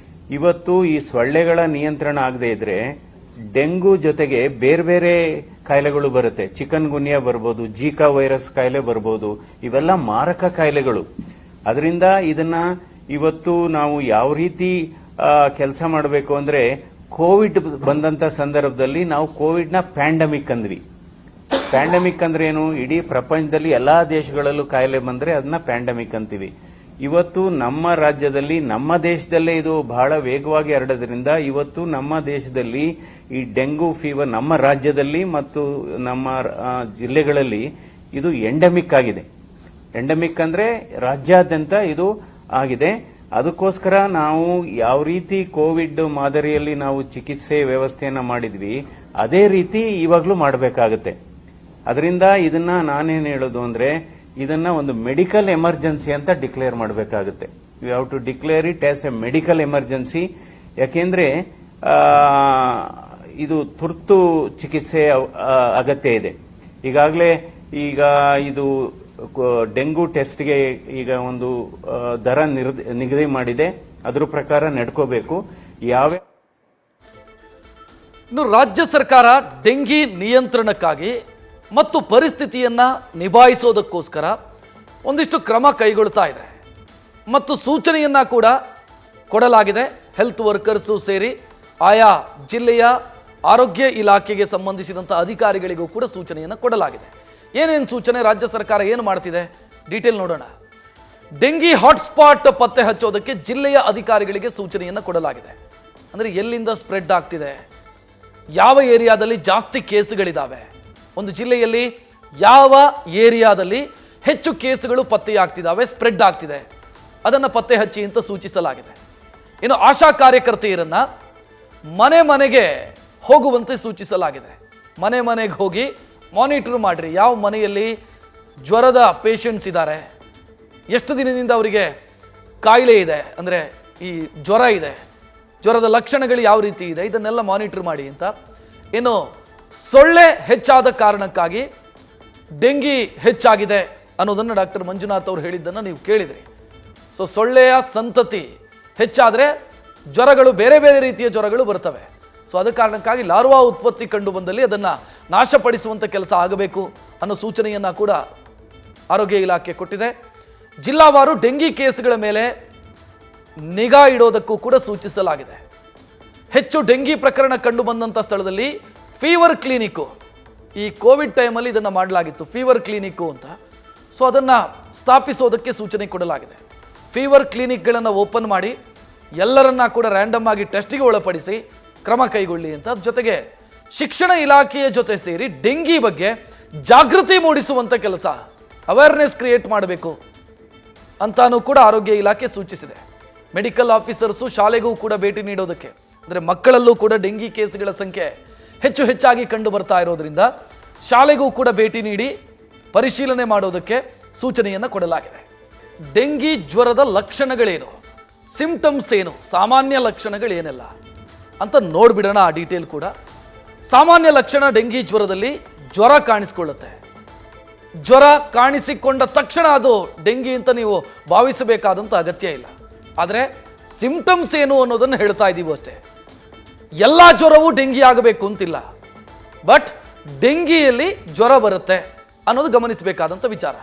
S3: ಇವತ್ತು ಈ ಸೊಳ್ಳೆಗಳ ನಿಯಂತ್ರಣ ಆಗದೆ ಇದ್ರೆ ಡೆಂಗು ಜೊತೆಗೆ ಬೇರೆ ಬೇರೆ ಕಾಯಿಲೆಗಳು ಬರುತ್ತೆ. ಚಿಕನ್ ಗುನ್ಯಾ ಬರ್ಬೋದು, ಜೀಕಾ ವೈರಸ್ ಕಾಯಿಲೆ ಬರ್ಬೋದು. ಇವೆಲ್ಲ ಮಾರಕ ಕಾಯಿಲೆಗಳು. ಅದರಿಂದ ಇದನ್ನ ಇವತ್ತು ನಾವು ಯಾವ ರೀತಿ ಕೆಲಸ ಮಾಡಬೇಕು ಅಂದ್ರೆ, ಕೋವಿಡ್ ಬಂದಂತ ಸಂದರ್ಭದಲ್ಲಿ ನಾವು ಕೋವಿಡ್ನ ಪ್ಯಾಂಡಮಿಕ್ ಅಂದ್ವಿ. ಪ್ಯಾಂಡಮಿಕ್ ಅಂದ್ರೆ ಏನು? ಇಡೀ ಪ್ರಪಂಚದಲ್ಲಿ ಎಲ್ಲಾ ದೇಶಗಳಲ್ಲೂ ಕಾಯಿಲೆ ಬಂದ್ರೆ ಅದನ್ನ ಪ್ಯಾಂಡಮಿಕ್ ಅಂತೀವಿ. ಇವತ್ತು ನಮ್ಮ ರಾಜ್ಯದಲ್ಲಿ, ನಮ್ಮ ದೇಶದಲ್ಲೇ ಇದು ಬಹಳ ವೇಗವಾಗಿ ಹರಡೋದ್ರಿಂದ ಇವತ್ತು ನಮ್ಮ ದೇಶದಲ್ಲಿ ಈ ಡೆಂಗು ಫೀವರ್ ನಮ್ಮ ರಾಜ್ಯದಲ್ಲಿ ಮತ್ತು ನಮ್ಮ ಜಿಲ್ಲೆಗಳಲ್ಲಿ ಇದು ಎಂಡೆಮಿಕ್ ಆಗಿದೆ. ಎಂಡೆಮಿಕ್ ಅಂದ್ರೆ ರಾಜ್ಯಾದ್ಯಂತ ಇದು ಆಗಿದೆ. ಅದಕ್ಕೋಸ್ಕರ ನಾವು ಯಾವ ರೀತಿ ಕೋವಿಡ್ ಮಾದರಿಯಲ್ಲಿ ನಾವು ಚಿಕಿತ್ಸೆ ವ್ಯವಸ್ಥೆಯನ್ನ ಮಾಡಿದ್ವಿ, ಅದೇ ರೀತಿ ಇವಾಗಲೂ ಮಾಡಬೇಕಾಗುತ್ತೆ. ಅದರಿಂದ ಇದನ್ನ ನಾನೇನು ಹೇಳೋದು ಅಂದ್ರೆ, ಇದನ್ನ ಒಂದು ಮೆಡಿಕಲ್ ಎಮರ್ಜೆನ್ಸಿ ಅಂತ ಡಿಕ್ಲೇರ್ ಮಾಡಬೇಕಾಗುತ್ತೆ. You have to declare it as a medical emergency. ಯಾಕೆಂದ್ರೆ ಇದು ತುರ್ತು ಚಿಕಿತ್ಸೆ ಅಗತ್ಯ ಇದೆ. ಈಗಾಗಲೇ ಇದು ಡೆಂಗು ಟೆಸ್ಟ್ಗೆ ಈಗ ಒಂದು ದರ ನಿಗದಿ ಮಾಡಿದೆ. ಅದರ ಪ್ರಕಾರ ನಡ್ಕೋಬೇಕು.
S1: ಇನ್ನು ರಾಜ್ಯ ಸರ್ಕಾರ ಡೆಂಗಿ ನಿಯಂತ್ರಣಕ್ಕಾಗಿ ಮತ್ತು ಪರಿಸ್ಥಿತಿಯನ್ನ ನಿಭಾಯಿಸೋದಕ್ಕೋಸ್ಕರ ಒಂದಿಷ್ಟು ಕ್ರಮ ಕೈಗೊಳ್ತಾ ಇದೆ ಮತ್ತು ಸೂಚನೆಯನ್ನ ಕೂಡ ಕೊಡಲಾಗಿದೆ. ಹೆಲ್ತ್ ವರ್ಕರ್ಸು ಸೇರಿ ಆಯಾ ಜಿಲ್ಲೆಯ ಆರೋಗ್ಯ ಇಲಾಖೆಗೆ ಸಂಬಂಧಿಸಿದಂಥ ಅಧಿಕಾರಿಗಳಿಗೂ ಕೂಡ ಸೂಚನೆಯನ್ನು ಕೊಡಲಾಗಿದೆ. ಏನೇನು ಸೂಚನೆ, ರಾಜ್ಯ ಸರ್ಕಾರ ಏನು ಮಾಡ್ತಿದೆ, ಡೀಟೇಲ್ ನೋಡೋಣ. ಡೆಂಗಿ ಹಾಟ್ಸ್ಪಾಟ್ ಪತ್ತೆ ಹಚ್ಚೋದಕ್ಕೆ ಜಿಲ್ಲೆಯ ಅಧಿಕಾರಿಗಳಿಗೆ ಸೂಚನೆಯನ್ನು ಕೊಡಲಾಗಿದೆ. ಅಂದರೆ ಎಲ್ಲಿಂದ ಸ್ಪ್ರೆಡ್ ಆಗ್ತಿದೆ, ಯಾವ ಏರಿಯಾದಲ್ಲಿ ಜಾಸ್ತಿ ಕೇಸುಗಳಿದ್ದಾವೆ, ಒಂದು ಜಿಲ್ಲೆಯಲ್ಲಿ ಯಾವ ಏರಿಯಾದಲ್ಲಿ ಹೆಚ್ಚು ಕೇಸುಗಳು ಪತ್ತೆಯಾಗ್ತಿದ್ದಾವೆ, ಸ್ಪ್ರೆಡ್ ಆಗ್ತಿದೆ, ಅದನ್ನು ಪತ್ತೆ ಹಚ್ಚಿ ಅಂತ ಸೂಚಿಸಲಾಗಿದೆ. ಇನ್ನು ಆಶಾ ಕಾರ್ಯಕರ್ತೆಯರನ್ನ ಮನೆ ಮನೆಗೆ ಹೋಗುವಂತೆ ಸೂಚಿಸಲಾಗಿದೆ. ಮನೆ ಮನೆಗೆ ಹೋಗಿ ಮಾನಿಟರ್ ಮಾಡಿರಿ, ಯಾವ ಮನೆಯಲ್ಲಿ ಜ್ವರದ ಪೇಷಂಟ್ಸ್ ಇದ್ದಾರೆ, ಎಷ್ಟು ದಿನದಿಂದ ಅವರಿಗೆ ಕಾಯಿಲೆ ಇದೆ, ಅಂದರೆ ಈ ಜ್ವರ ಇದೆ, ಜ್ವರದ ಲಕ್ಷಣಗಳು ಯಾವ ರೀತಿ ಇದೆ, ಇದನ್ನೆಲ್ಲ ಮಾನಿಟರ್ ಮಾಡಿ ಅಂತ. ಇನ್ನು ಸೊಳ್ಳೆ ಹೆಚ್ಚಾದ ಕಾರಣಕ್ಕಾಗಿ ಡೆಂಗಿ ಹೆಚ್ಚಾಗಿದೆ ಅನ್ನೋದನ್ನು ಡಾಕ್ಟರ್ ಮಂಜುನಾಥ್ ಅವರು ಹೇಳಿದ್ದನ್ನು ನೀವು ಕೇಳಿದ್ರಿ. ಸೊ ಸೊಳ್ಳೆಯ ಸಂತತಿ ಹೆಚ್ಚಾದರೆ ಜ್ವರಗಳು, ಬೇರೆ ಬೇರೆ ರೀತಿಯ ಜ್ವರಗಳು ಬರ್ತವೆ. ಸೊ ಅದ ಕಾರಣಕ್ಕಾಗಿ ಲಾರ್ವಾ ಉತ್ಪತ್ತಿ ಕಂಡು ಬಂದಲ್ಲಿ ಅದನ್ನು ನಾಶಪಡಿಸುವಂಥ ಕೆಲಸ ಆಗಬೇಕು ಅನ್ನೋ ಸೂಚನೆಯನ್ನು ಕೂಡ ಆರೋಗ್ಯ ಇಲಾಖೆ ಕೊಟ್ಟಿದೆ. ಜಿಲ್ಲಾವಾರು ಡೆಂಗಿ ಕೇಸ್ಗಳ ಮೇಲೆ ನಿಗಾ ಇಡೋದಕ್ಕೂ ಕೂಡ ಸೂಚಿಸಲಾಗಿದೆ. ಹೆಚ್ಚು ಡೆಂಗಿ ಪ್ರಕರಣ ಕಂಡು ಬಂದಂಥ ಸ್ಥಳದಲ್ಲಿ ಫೀವರ್ ಕ್ಲಿನಿಕ್ಕು, ಈ ಕೋವಿಡ್ ಟೈಮಲ್ಲಿ ಇದನ್ನು ಮಾಡಲಾಗಿತ್ತು ಫೀವರ್ ಕ್ಲಿನಿಕ್ಕು ಅಂತ. ಸೊ ಅದನ್ನು ಸ್ಥಾಪಿಸೋದಕ್ಕೆ ಸೂಚನೆ ಕೊಡಲಾಗಿದೆ. ಫೀವರ್ ಕ್ಲಿನಿಕ್ಗಳನ್ನು ಓಪನ್ ಮಾಡಿ ಎಲ್ಲರನ್ನ ಕೂಡ ರ್ಯಾಂಡಮ್ ಆಗಿ ಟೆಸ್ಟಿಗೆ ಒಳಪಡಿಸಿ ಕ್ರಮ ಕೈಗೊಳ್ಳಿ ಅಂತ. ಜೊತೆಗೆ ಶಿಕ್ಷಣ ಇಲಾಖೆಯ ಜೊತೆ ಸೇರಿ ಡೆಂಗಿ ಬಗ್ಗೆ ಜಾಗೃತಿ ಮೂಡಿಸುವಂಥ ಕೆಲಸ, ಅವೇರ್ನೆಸ್ ಕ್ರಿಯೇಟ್ ಮಾಡಬೇಕು ಅಂತಾನೂ ಕೂಡ ಆರೋಗ್ಯ ಇಲಾಖೆ ಸೂಚಿಸಿದೆ. ಮೆಡಿಕಲ್ ಆಫೀಸರ್ಸು ಶಾಲೆಗೂ ಕೂಡ ಭೇಟಿ ನೀಡೋದಕ್ಕೆ, ಅಂದರೆ ಮಕ್ಕಳಲ್ಲೂ ಕೂಡ ಡೆಂಗಿ ಕೇಸ್ಗಳ ಸಂಖ್ಯೆ ಹೆಚ್ಚಾಗಿ ಕಂಡು ಬರ್ತಾ ಇರೋದ್ರಿಂದ ಶಾಲೆಗೂ ಕೂಡ ಭೇಟಿ ನೀಡಿ ಪರಿಶೀಲನೆ ಮಾಡೋದಕ್ಕೆ ಸೂಚನೆಯನ್ನು ಕೊಡಲಾಗಿದೆ. ಡೆಂಗಿ ಜ್ವರದ ಲಕ್ಷಣಗಳೇನು, ಸಿಂಪ್ಟಮ್ಸ್ ಏನು, ಸಾಮಾನ್ಯ ಲಕ್ಷಣಗಳೇನೆಲ್ಲ ಅಂತ ನೋಡ್ಬಿಡೋಣ ಆ ಡೀಟೇಲ್ ಕೂಡ. ಸಾಮಾನ್ಯ ಲಕ್ಷಣ ಡೆಂಗಿ ಜ್ವರದಲ್ಲಿ ಜ್ವರ ಕಾಣಿಸಿಕೊಳ್ಳುತ್ತೆ. ಜ್ವರ ಕಾಣಿಸಿಕೊಂಡ ತಕ್ಷಣ ಅದು ಡೆಂಗಿ ಅಂತ ನೀವು ಭಾವಿಸಬೇಕಾದಂಥ ಅಗತ್ಯ ಇಲ್ಲ. ಆದರೆ ಸಿಂಪ್ಟಮ್ಸ್ ಏನು ಅನ್ನೋದನ್ನು ಹೇಳ್ತಾ ಇದ್ದೀವಿ ಅಷ್ಟೇ. ಎಲ್ಲ ಜ್ವರವೂ ಡೆಂಗಿ ಆಗಬೇಕು ಅಂತಿಲ್ಲ, ಬಟ್ ಡೆಂಗಿಯಲ್ಲಿ ಜ್ವರ ಬರುತ್ತೆ ಅನ್ನೋದು ಗಮನಿಸಬೇಕಾದಂಥ ವಿಚಾರ.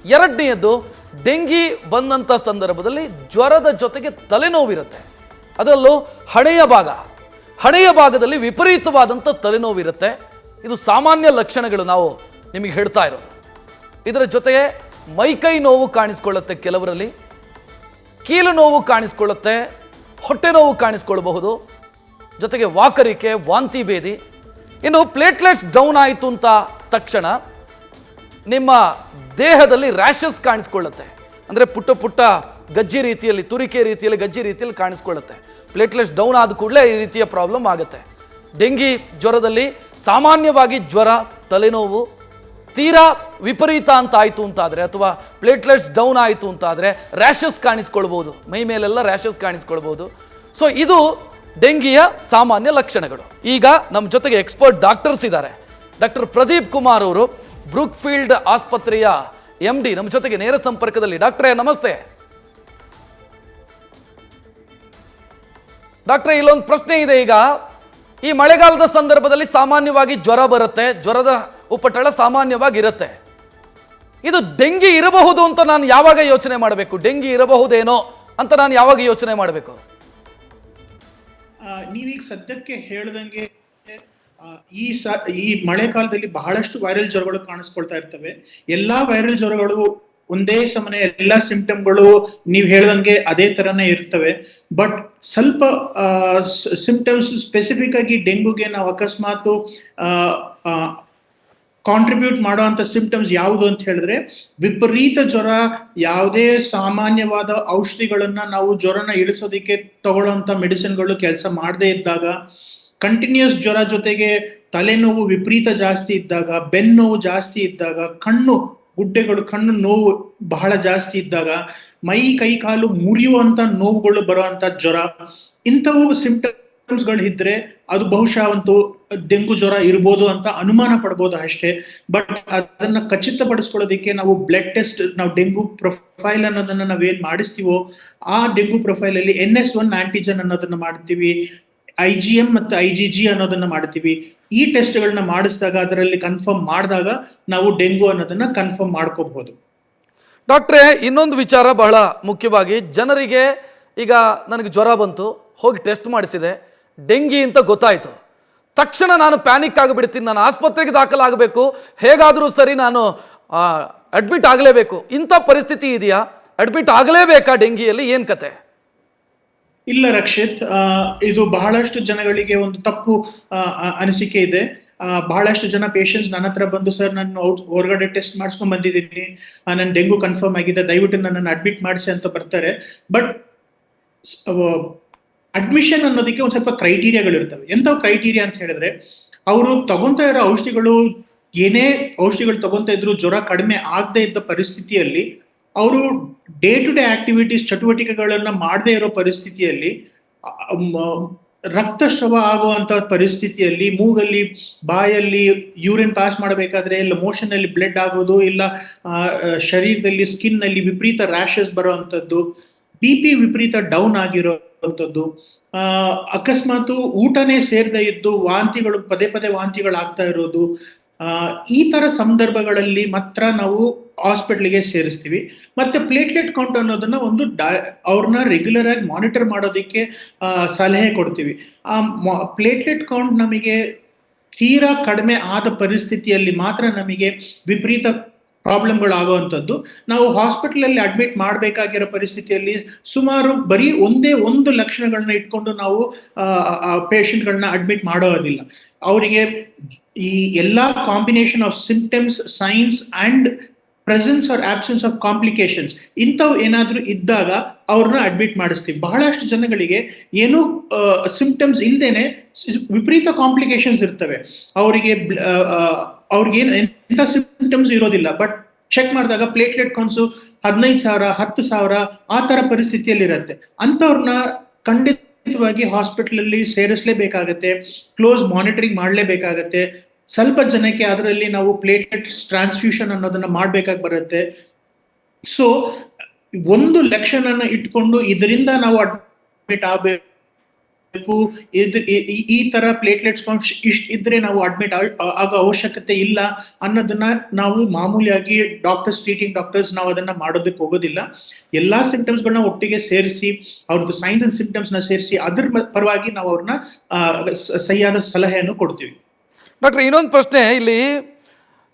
S1: ಎರಡನೆಯದ್ದು, ಡೆಂಗಿ ಬಂದಂಥ ಸಂದರ್ಭದಲ್ಲಿ ಜ್ವರದ ಜೊತೆಗೆ ತಲೆನೋವಿರುತ್ತೆ. ಅದರಲ್ಲೂ ಹಣೆಯ ಭಾಗದಲ್ಲಿ ವಿಪರೀತವಾದಂಥ ತಲೆನೋವಿರುತ್ತೆ. ಇದು ಸಾಮಾನ್ಯ ಲಕ್ಷಣಗಳು ನಾವು ನಿಮಗೆ ಹೇಳ್ತಾ ಇರೋದು. ಇದರ ಜೊತೆಗೆ ಮೈಕೈ ನೋವು ಕಾಣಿಸ್ಕೊಳ್ಳುತ್ತೆ, ಕೆಲವರಲ್ಲಿ ಕೀಲು ನೋವು ಕಾಣಿಸ್ಕೊಳ್ಳುತ್ತೆ, ಹೊಟ್ಟೆ ನೋವು ಕಾಣಿಸ್ಕೊಳ್ಬಹುದು, ಜೊತೆಗೆ ವಾಕರಿಕೆ, ವಾಂತಿ ಭೇದಿ. ಇನ್ನು ಪ್ಲೇಟ್ಲೆಟ್ಸ್ ಡೌನ್ ಆಯಿತು ಅಂತ ತಕ್ಷಣ ನಿಮ್ಮ ದೇಹದಲ್ಲಿ ರ್ಯಾಷಸ್ ಕಾಣಿಸ್ಕೊಳ್ಳುತ್ತೆ. ಅಂದರೆ ಪುಟ್ಟ ಪುಟ್ಟ ಗಜ್ಜಿ ರೀತಿಯಲ್ಲಿ, ತುರಿಕೆ ರೀತಿಯಲ್ಲಿ, ಗಜ್ಜಿ ರೀತಿಯಲ್ಲಿ ಕಾಣಿಸ್ಕೊಳ್ಳುತ್ತೆ. ಪ್ಲೇಟ್ಲೆಟ್ಸ್ ಡೌನ್ ಆದ ಕೂಡಲೇ ಈ ರೀತಿಯ ಪ್ರಾಬ್ಲಮ್ ಆಗುತ್ತೆ. ಡೆಂಗಿ ಜ್ವರದಲ್ಲಿ ಸಾಮಾನ್ಯವಾಗಿ ಜ್ವರ, ತಲೆನೋವು, ತೀರಾ ವಿಪರೀತ ಅಂತ ಆಯಿತು ಅಂತಾದರೆ ಅಥವಾ ಪ್ಲೇಟ್ಲೆಟ್ಸ್ ಡೌನ್ ಆಯಿತು ಅಂತಾದರೆ ರ್ಯಾಷಸ್ ಕಾಣಿಸ್ಕೊಳ್ಬೋದು, ಮೈ ಮೇಲೆಲ್ಲ ರ್ಯಾಷಸ್ ಕಾಣಿಸ್ಕೊಳ್ಬೋದು. ಸೊ ಇದು ಡೆಂಗಿಯ ಸಾಮಾನ್ಯ ಲಕ್ಷಣಗಳು. ಈಗ ನಮ್ಮ ಜೊತೆಗೆ ಎಕ್ಸ್ಪರ್ಟ್ ಡಾಕ್ಟರ್ಸ್ ಇದ್ದಾರೆ. ಡಾಕ್ಟರ್ ಪ್ರದೀಪ್ ಕುಮಾರ್ ಅವರು ಬ್ರೂಕ್ಫೀಲ್ಡ್ ಆಸ್ಪತ್ರೆಯ MD ನಮ್ಮ ಜೊತೆಗೆ ನೇರ ಸಂಪರ್ಕದಲ್ಲಿ. ಡಾಕ್ಟ್ರೇ ನಮಸ್ತೆ. ಡಾಕ್ಟ್ರೇ, ಇಲ್ಲೊಂದು ಪ್ರಶ್ನೆ ಇದೆ. ಈಗ ಈ ಮಳೆಗಾಲದ ಸಂದರ್ಭದಲ್ಲಿ ಸಾಮಾನ್ಯವಾಗಿ ಜ್ವರ ಬರುತ್ತೆ, ಜ್ವರದ ಉಪಟಳ ಸಾಮಾನ್ಯವಾಗಿರುತ್ತೆ. ಇದು ಡೆಂಗಿ ಇರಬಹುದು ಅಂತ ನಾನು ಯಾವಾಗ ಯೋಚನೆ ಮಾಡಬೇಕು? ಡೆಂಗಿ ಇರಬಹುದೇನೋ ಅಂತ ನಾನು ಯಾವಾಗ ಯೋಚನೆ ಮಾಡಬೇಕು?
S4: ನೀವೀಗ ಸದ್ಯಕ್ಕೆ ಹೇಳ್ದಂಗೆ ಈ ಮಳೆಗಾಲದಲ್ಲಿ ಬಹಳಷ್ಟು ವೈರಲ್ ಜ್ವರಗಳು ಕಾಣಿಸ್ಕೊಳ್ತಾ ಇರ್ತವೆ. ಎಲ್ಲಾ ವೈರಲ್ ಜ್ವರಗಳು ಒಂದೇ ಸಮನೆ ಎಲ್ಲಾ ಸಿಂಪ್ಟಮ್ಗಳು ನೀವ್ ಹೇಳ್ದಂಗೆ ಅದೇ ತರನೇ ಇರ್ತವೆ. ಬಟ್ ಸ್ವಲ್ಪ ಸಿಂಪ್ಟಮ್ಸ್ ಸ್ಪೆಸಿಫಿಕ್ ಆಗಿ ಡೆಂಗುಗೆ ನಾವು ಅಕಸ್ಮಾತ್ ಕಾಂಟ್ರಿಬ್ಯೂಟ್ ಮಾಡುವಂತ ಸಿಂಪ್ಟಮ್ಸ್ ಯಾವುದು ಅಂತ ಹೇಳಿದ್ರೆ, ವಿಪರೀತ ಜ್ವರ, ಯಾವುದೇ ಸಾಮಾನ್ಯವಾದ ಔಷಧಿಗಳನ್ನ ನಾವು ಜ್ವರನ ಇಳಿಸೋದಿಕ್ಕೆ ತಗೊಳ್ಳೋಂಥ ಮೆಡಿಸಿನ್ಗಳು ಕೆಲಸ ಮಾಡದೇ ಇದ್ದಾಗ, ಕಂಟಿನ್ಯೂಸ್ ಜ್ವರ ಜೊತೆಗೆ ತಲೆನೋವು ವಿಪರೀತ ಜಾಸ್ತಿ ಇದ್ದಾಗ, ಬೆನ್ನೋವು ಜಾಸ್ತಿ ಇದ್ದಾಗ, ಕಣ್ಣು ನೋವು ಬಹಳ ಜಾಸ್ತಿ ಇದ್ದಾಗ, ಮೈ ಕೈ ಕಾಲು ಮುರಿಯುವಂತ ನೋವುಗಳು ಬರುವಂತ ಜ್ವರ, ಇಂಥವು ಸಿಂಪ್ಟಮ್ಸ್ ಗಳು ಇದ್ರೆ ಅದು ಬಹುಶಃ ಒಂದು ಡೆಂಗು ಜ್ವರ ಇರ್ಬೋದು ಅಂತ ಅನುಮಾನ ಪಡ್ಬೋದು ಅಷ್ಟೇ. ಬಟ್ ಅದನ್ನ ಖಚಿತಪಡಿಸ್ಕೊಳ್ಳೋದಕ್ಕೆ ನಾವು ಬ್ಲಡ್ ಟೆಸ್ಟ್, ನಾವು ಡೆಂಗು ಪ್ರೊಫೈಲ್ ಅನ್ನೋದನ್ನ ನಾವೇನ್ ಮಾಡಿಸ್ತೀವೋ ಆ ಡೆಂಗು ಪ್ರೊಫೈಲ್ ಅಲ್ಲಿ NS1 ಆಂಟಿಜನ್ ಅನ್ನೋದನ್ನ ಮಾಡ್ತೀವಿ, IgM ಮತ್ತು IgG ಅನ್ನೋದನ್ನ ಮಾಡ್ತೀವಿ. ಈ ಟೆಸ್ಟ್ಗಳನ್ನ ಮಾಡಿಸಿದಾಗ, ಅದರಲ್ಲಿ ಕನ್ಫರ್ಮ್ ಮಾಡಿದಾಗ ನಾವು ಡೆಂಗು ಅನ್ನೋದನ್ನ ಕನ್ಫರ್ಮ್ ಮಾಡ್ಕೋಬಹುದು.
S1: ಡಾಕ್ಟ್ರೇ, ಇನ್ನೊಂದು ವಿಚಾರ ಬಹಳ ಮುಖ್ಯವಾಗಿ, ಜನರಿಗೆ ಈಗ ನನಗೆ ಜ್ವರ ಬಂತು, ಹೋಗಿ ಟೆಸ್ಟ್ ಮಾಡಿಸಿದೆ, ಡೆಂಗಿ ಅಂತ ಗೊತ್ತಾಯಿತು, ತಕ್ಷಣ ನಾನು ಪ್ಯಾನಿಕ್ ಆಗಿಬಿಡ್ತೀನಿ, ನಾನು ಆಸ್ಪತ್ರೆಗೆ ದಾಖಲಾಗಬೇಕು, ಹೇಗಾದರೂ ಸರಿ ನಾನು ಅಡ್ಮಿಟ್ ಆಗಲೇಬೇಕು, ಇಂಥ ಪರಿಸ್ಥಿತಿ ಇದೆಯಾ? ಅಡ್ಮಿಟ್ ಆಗಲೇಬೇಕಾ ಡೆಂಗಿಯಲ್ಲಿ? ಏನು ಕತೆ?
S4: ಇಲ್ಲ ರಕ್ಷಿತ್, ಇದು ಬಹಳಷ್ಟು ಜನಗಳಿಗೆ ಒಂದು ತಪ್ಪು ಅನಿಸಿಕೆ ಇದೆ. ಬಹಳಷ್ಟು ಜನ ಪೇಷಂಟ್ಸ್ ನನ್ನ ಹತ್ರ ಬಂದು, ಸರ್ ನಾನು ಹೊರಗಡೆ ಟೆಸ್ಟ್ ಮಾಡಿಸ್ಕೊಂಡ್ ಬಂದಿದ್ದೀನಿ, ನನ್ನ ಡೆಂಗು ಕನ್ಫರ್ಮ್ ಆಗಿದೆ, ದಯವಿಟ್ಟು ನನ್ನನ್ನು ಅಡ್ಮಿಟ್ ಮಾಡಿಸಿ ಅಂತ ಬರ್ತಾರೆ. ಬಟ್ ಅಡ್ಮಿಷನ್ ಅನ್ನೋದಕ್ಕೆ ಒಂದು ಸ್ವಲ್ಪ ಕ್ರೈಟೀರಿಯಾಗಳು ಇರ್ತವೆ. ಎಂಥವು ಕ್ರೈಟೀರಿಯಾ ಅಂತ ಹೇಳಿದ್ರೆ, ಅವರು ತಗೊಂತಾ ಇರೋ ಔಷಧಿಗಳು, ಏನೇ ಔಷಧಿಗಳು ತಗೊಂತಾ ಇದ್ರು ಜ್ವರ ಕಡಿಮೆ ಆಗದೆ ಇದ್ದ ಪರಿಸ್ಥಿತಿಯಲ್ಲಿ, ಅವರು ಡೇ ಟು ಡೇ ಆಕ್ಟಿವಿಟೀಸ್, ಚಟುವಟಿಕೆಗಳನ್ನ ಮಾಡದೇ ಇರೋ ಪರಿಸ್ಥಿತಿಯಲ್ಲಿ, ರಕ್ತಸ್ರಾವ ಆಗುವಂತ ಪರಿಸ್ಥಿತಿಯಲ್ಲಿ, ಮೂಗಲ್ಲಿ ಬಾಯಲ್ಲಿ ಯೂರಿನ್ ಪಾಸ್ ಮಾಡಬೇಕಾದ್ರೆ ಇಲ್ಲ ಮೋಷನ್ ಅಲ್ಲಿ ಬ್ಲಡ್ ಆಗೋದು, ಇಲ್ಲ ಶರೀರದಲ್ಲಿ ಸ್ಕಿನ್ ನಲ್ಲಿ ವಿಪರೀತ ರ್ಯಾಷಸ್ ಬರುವಂತದ್ದು, BP ವಿಪರೀತ ಡೌನ್ ಆಗಿರೋವಂಥದ್ದು, ಅಕಸ್ಮಾತ್ ಊಟನೇ ಸೇರದೇ ಇದ್ದು ವಾಂತಿಗಳು, ಪದೇ ಪದೇ ವಾಂತಿಗಳಾಗ್ತಾ ಇರೋದು, ಈ ತರ ಸಂದರ್ಭಗಳಲ್ಲಿ ಮಾತ್ರ ನಾವು ಹಾಸ್ಪಿಟ್ಲಿಗೆ ಸೇರಿಸ್ತೀವಿ. ಮತ್ತೆ ಪ್ಲೇಟ್ಲೆಟ್ ಕೌಂಟ್ ಅನ್ನೋದನ್ನ ಒಂದು ಅವ್ರನ್ನ ರೆಗ್ಯುಲರ್ ಆಗಿ ಮಾನಿಟರ್ ಮಾಡೋದಕ್ಕೆ ಸಲಹೆ ಕೊಡ್ತೀವಿ. ಆ ಪ್ಲೇಟ್ಲೆಟ್ ಕೌಂಟ್ ನಮಗೆ ತೀರಾ ಕಡಿಮೆ ಆದ ಪರಿಸ್ಥಿತಿಯಲ್ಲಿ ಮಾತ್ರ ನಮಗೆ ವಿಪರೀತ ಪ್ರಾಬ್ಲಮ್ಗಳು ಆಗುವಂಥದ್ದು. ನಾವು ಹಾಸ್ಪಿಟಲ್ ಅಲ್ಲಿ ಅಡ್ಮಿಟ್ ಮಾಡಬೇಕಾಗಿರೋ ಪರಿಸ್ಥಿತಿಯಲ್ಲಿ ಸುಮಾರು ಬರೀ ಒಂದೇ ಒಂದು ಲಕ್ಷಣಗಳನ್ನ ಇಟ್ಕೊಂಡು ನಾವು ಪೇಷಂಟ್ಗಳನ್ನ ಅಡ್ಮಿಟ್ ಮಾಡೋದಿಲ್ಲ. ಅವರಿಗೆ ಈ ಎಲ್ಲಾ combination of symptoms, signs and presence or absence of complications ಇಂಥವು ಏನಾದ್ರೂ ಇದ್ದಾಗ ಅವ್ರನ್ನ ಅಡ್ಮಿಟ್ ಮಾಡಿಸ್ತೀವಿ. ಬಹಳಷ್ಟು ಜನಗಳಿಗೆ ಏನು ಸಿಂಪ್ಟಮ್ಸ್ ಇಲ್ದೇನೆ ವಿಪರೀತ ಕಾಂಪ್ಲಿಕೇಶನ್ಸ್ ಇರ್ತವೆ. ಅವ್ರಿಗೇನು ಎಂಥ ಸಿಂಪ್ಟಮ್ಸ್ ಇರೋದಿಲ್ಲ, ಬಟ್ ಚೆಕ್ ಮಾಡಿದಾಗ ಪ್ಲೇಟ್ಲೆಟ್ ಕೌಂಟ್ಸು 15,000, 10,000 ಆ ತರ ಪರಿಸ್ಥಿತಿಯಲ್ಲಿ ಇರುತ್ತೆ. ಅಂಥವ್ರನ್ನ ಖಂಡಿತ ಖಂಡಿತವಾಗಿ ಹಾಸ್ಪಿಟಲ್ ಅಲ್ಲಿ ಸೇರಿಸಲೇಬೇಕಾಗತ್ತೆ, ಕ್ಲೋಸ್ ಮಾನಿಟರಿಂಗ್ ಮಾಡಲೇಬೇಕಾಗತ್ತೆ. ಸ್ವಲ್ಪ ಜನಕ್ಕೆ ಅದರಲ್ಲಿ ನಾವು ಪ್ಲೇಟ್ಲೆಟ್ಸ್ ಟ್ರಾನ್ಸ್ಫ್ಯೂಷನ್ ಅನ್ನೋದನ್ನ ಮಾಡ್ಬೇಕಾಗಿ ಬರುತ್ತೆ. ಸೊ ಒಂದು ಲಕ್ಷಣನ ಇಟ್ಕೊಂಡು ಇದರಿಂದ ನಾವು ಅಡ್ಮಿಟ್ ಆಗಬೇಕು, ಈ ತರ ಪ್ಲೇಟ್ಲೆಟ್ಸ್ ಕೌಂಟ್ ಇಷ್ಟ ಇದ್ರೆ ನಾವು ಅಡ್ಮಿಟ್ ಆಗೋ ಅವಶ್ಯಕತೆ ಇಲ್ಲ ಅನ್ನೋದನ್ನ ನಾವು ಮಾಮೂಲಿಯಾಗಿ ಟ್ರೀಟಿಂಗ್ ಡಾಕ್ಟರ್ಸ್ ನಾವು ಅದನ್ನ ಮಾಡೋದಕ್ಕೆ ಹೋಗೋದಿಲ್ಲ. ಎಲ್ಲಾ ಸಿಂಪ್ಟಮ್ಸ್ಗಳನ್ನ ಒಟ್ಟಿಗೆ ಸೇರಿಸಿ, ಅವ್ರದ್ದು ಸೈನ್ಸ್ ಅಂಡ್ ಸಿಂಪ್ಟಮ್ಸ್ ನ ಸೇರಿಸಿ ಅದ್ರ ಪರವಾಗಿ ನಾವು ಅವ್ರನ್ನ ಸರಿಯಾದ ಸಲಹೆಯನ್ನು ಕೊಡ್ತೀವಿ.
S1: ಡಾಕ್ಟರ್, ಇನ್ನೊಂದು ಪ್ರಶ್ನೆ ಇಲ್ಲಿ.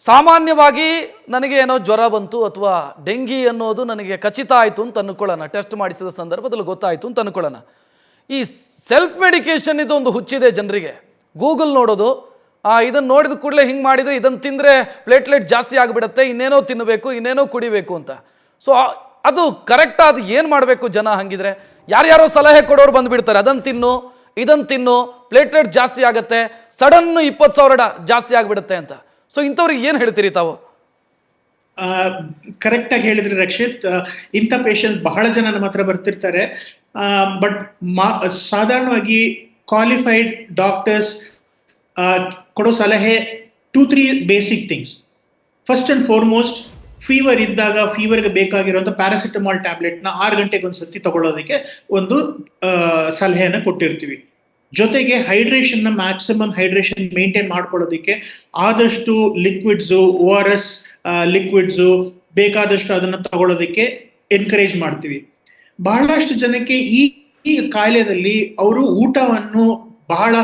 S1: ಸಾಮಾನ್ಯವಾಗಿ ನನಗೆ ಏನೋ ಜ್ವರ ಬಂತು ಅಥವಾ ಡೆಂಗಿ ಅನ್ನೋದು ನನಗೆ ಖಚಿತ ಆಯಿತು ಅಂತ ಅಂದ್ಕೊಳ್ಳೋಣ, ಟೆಸ್ಟ್ ಮಾಡಿಸಿದ ಸಂದರ್ಭದಲ್ಲಿ ಗೊತ್ತಾಯಿತು ಅಂತ ಅಂದ್ಕೊಳ್ಳೋಣ. ಈ ಸೆಲ್ಫ್ ಮೆಡಿಕೇಶನ್ ಇದು ಒಂದು ಹುಚ್ಚಿದೆ ಜನರಿಗೆ. ಗೂಗಲ್ ನೋಡೋದು, ಇದನ್ನು ನೋಡಿದ ಕೂಡಲೇ ಹಿಂಗೆ ಮಾಡಿದರೆ ಇದನ್ನು ತಿಂದರೆ ಪ್ಲೇಟ್ಲೆಟ್ ಜಾಸ್ತಿ ಆಗಿಬಿಡುತ್ತೆ, ಇನ್ನೇನೋ ತಿನ್ನಬೇಕು, ಇನ್ನೇನೋ ಕುಡಿಬೇಕು ಅಂತ. ಸೊ ಅದು ಕರೆಕ್ಟ್, ಅದು ಏನು ಮಾಡಬೇಕು ಜನ? ಹಂಗಿದ್ರೆ ಯಾರ್ಯಾರೋ ಸಲಹೆ ಕೊಡೋರು ಬಂದುಬಿಡ್ತಾರೆ, ಅದನ್ನು ತಿನ್ನು, ಇದನ್ನು ತಿನ್ನು, ಪ್ಲೇಟ್ಲೆಟ್ ಜಾಸ್ತಿ ಆಗುತ್ತೆ, ಸಡನ್ 20,000 ಜಾಸ್ತಿ ಆಗಿಬಿಡುತ್ತೆ ಅಂತ. ಸೊ ಇಂಥವ್ರಿಗೆ ಏನು ಹೇಳ್ತೀರಿ ತಾವು?
S4: ಕರೆಕ್ಟ್ ಆಗಿ ಹೇಳಿದ್ರಿ ರಕ್ಷಿತ್. ಇಂಥ ಪೇಷಂಟ್ಸ್ ಬಹಳ ಜನ ನಮ್ಮ ಹತ್ರ ಬರ್ತಿರ್ತಾರೆ. ಬಟ್ ಸಾಧಾರಣವಾಗಿ ಕ್ವಾಲಿಫೈಡ್ ಡಾಕ್ಟರ್ಸ್ ಕೊಡೋ ಸಲಹೆ 2-3 basic things. First and foremost, fever ಇದ್ದಾಗ ಫೀವರ್ಗೆ ಬೇಕಾಗಿರುವಂಥ ಪ್ಯಾರಾಸಿಟಮಾಲ್ ಟ್ಯಾಬ್ಲೆಟ್ನ 6 ಗಂಟೆಗೆ ಒಂದ್ಸತಿ ತಗೊಳ್ಳೋದಕ್ಕೆ ಒಂದು ಸಲಹೆಯನ್ನು ಕೊಟ್ಟಿರ್ತೀವಿ. ಜೊತೆಗೆ ಹೈಡ್ರೇಷನ್ನ ಮ್ಯಾಕ್ಸಿಮಮ್ ಹೈಡ್ರೇಷನ್ ಮೇಂಟೈನ್ ಮಾಡ್ಕೊಳ್ಳೋದಕ್ಕೆ ಆದಷ್ಟು ಲಿಕ್ವಿಡ್ಸು, ORS ಲಿಕ್ವಿಡ್ಸು ಬೇಕಾದಷ್ಟು ಅದನ್ನ ತಗೊಳ್ಳೋದಕ್ಕೆ ಎನ್ಕರೇಜ್ ಮಾಡ್ತೀವಿ. ಬಹಳಷ್ಟು ಜನಕ್ಕೆ ಈ ಕಾಯಿಲೆದಲ್ಲಿ ಅವರು ಊಟವನ್ನು ಬಹಳ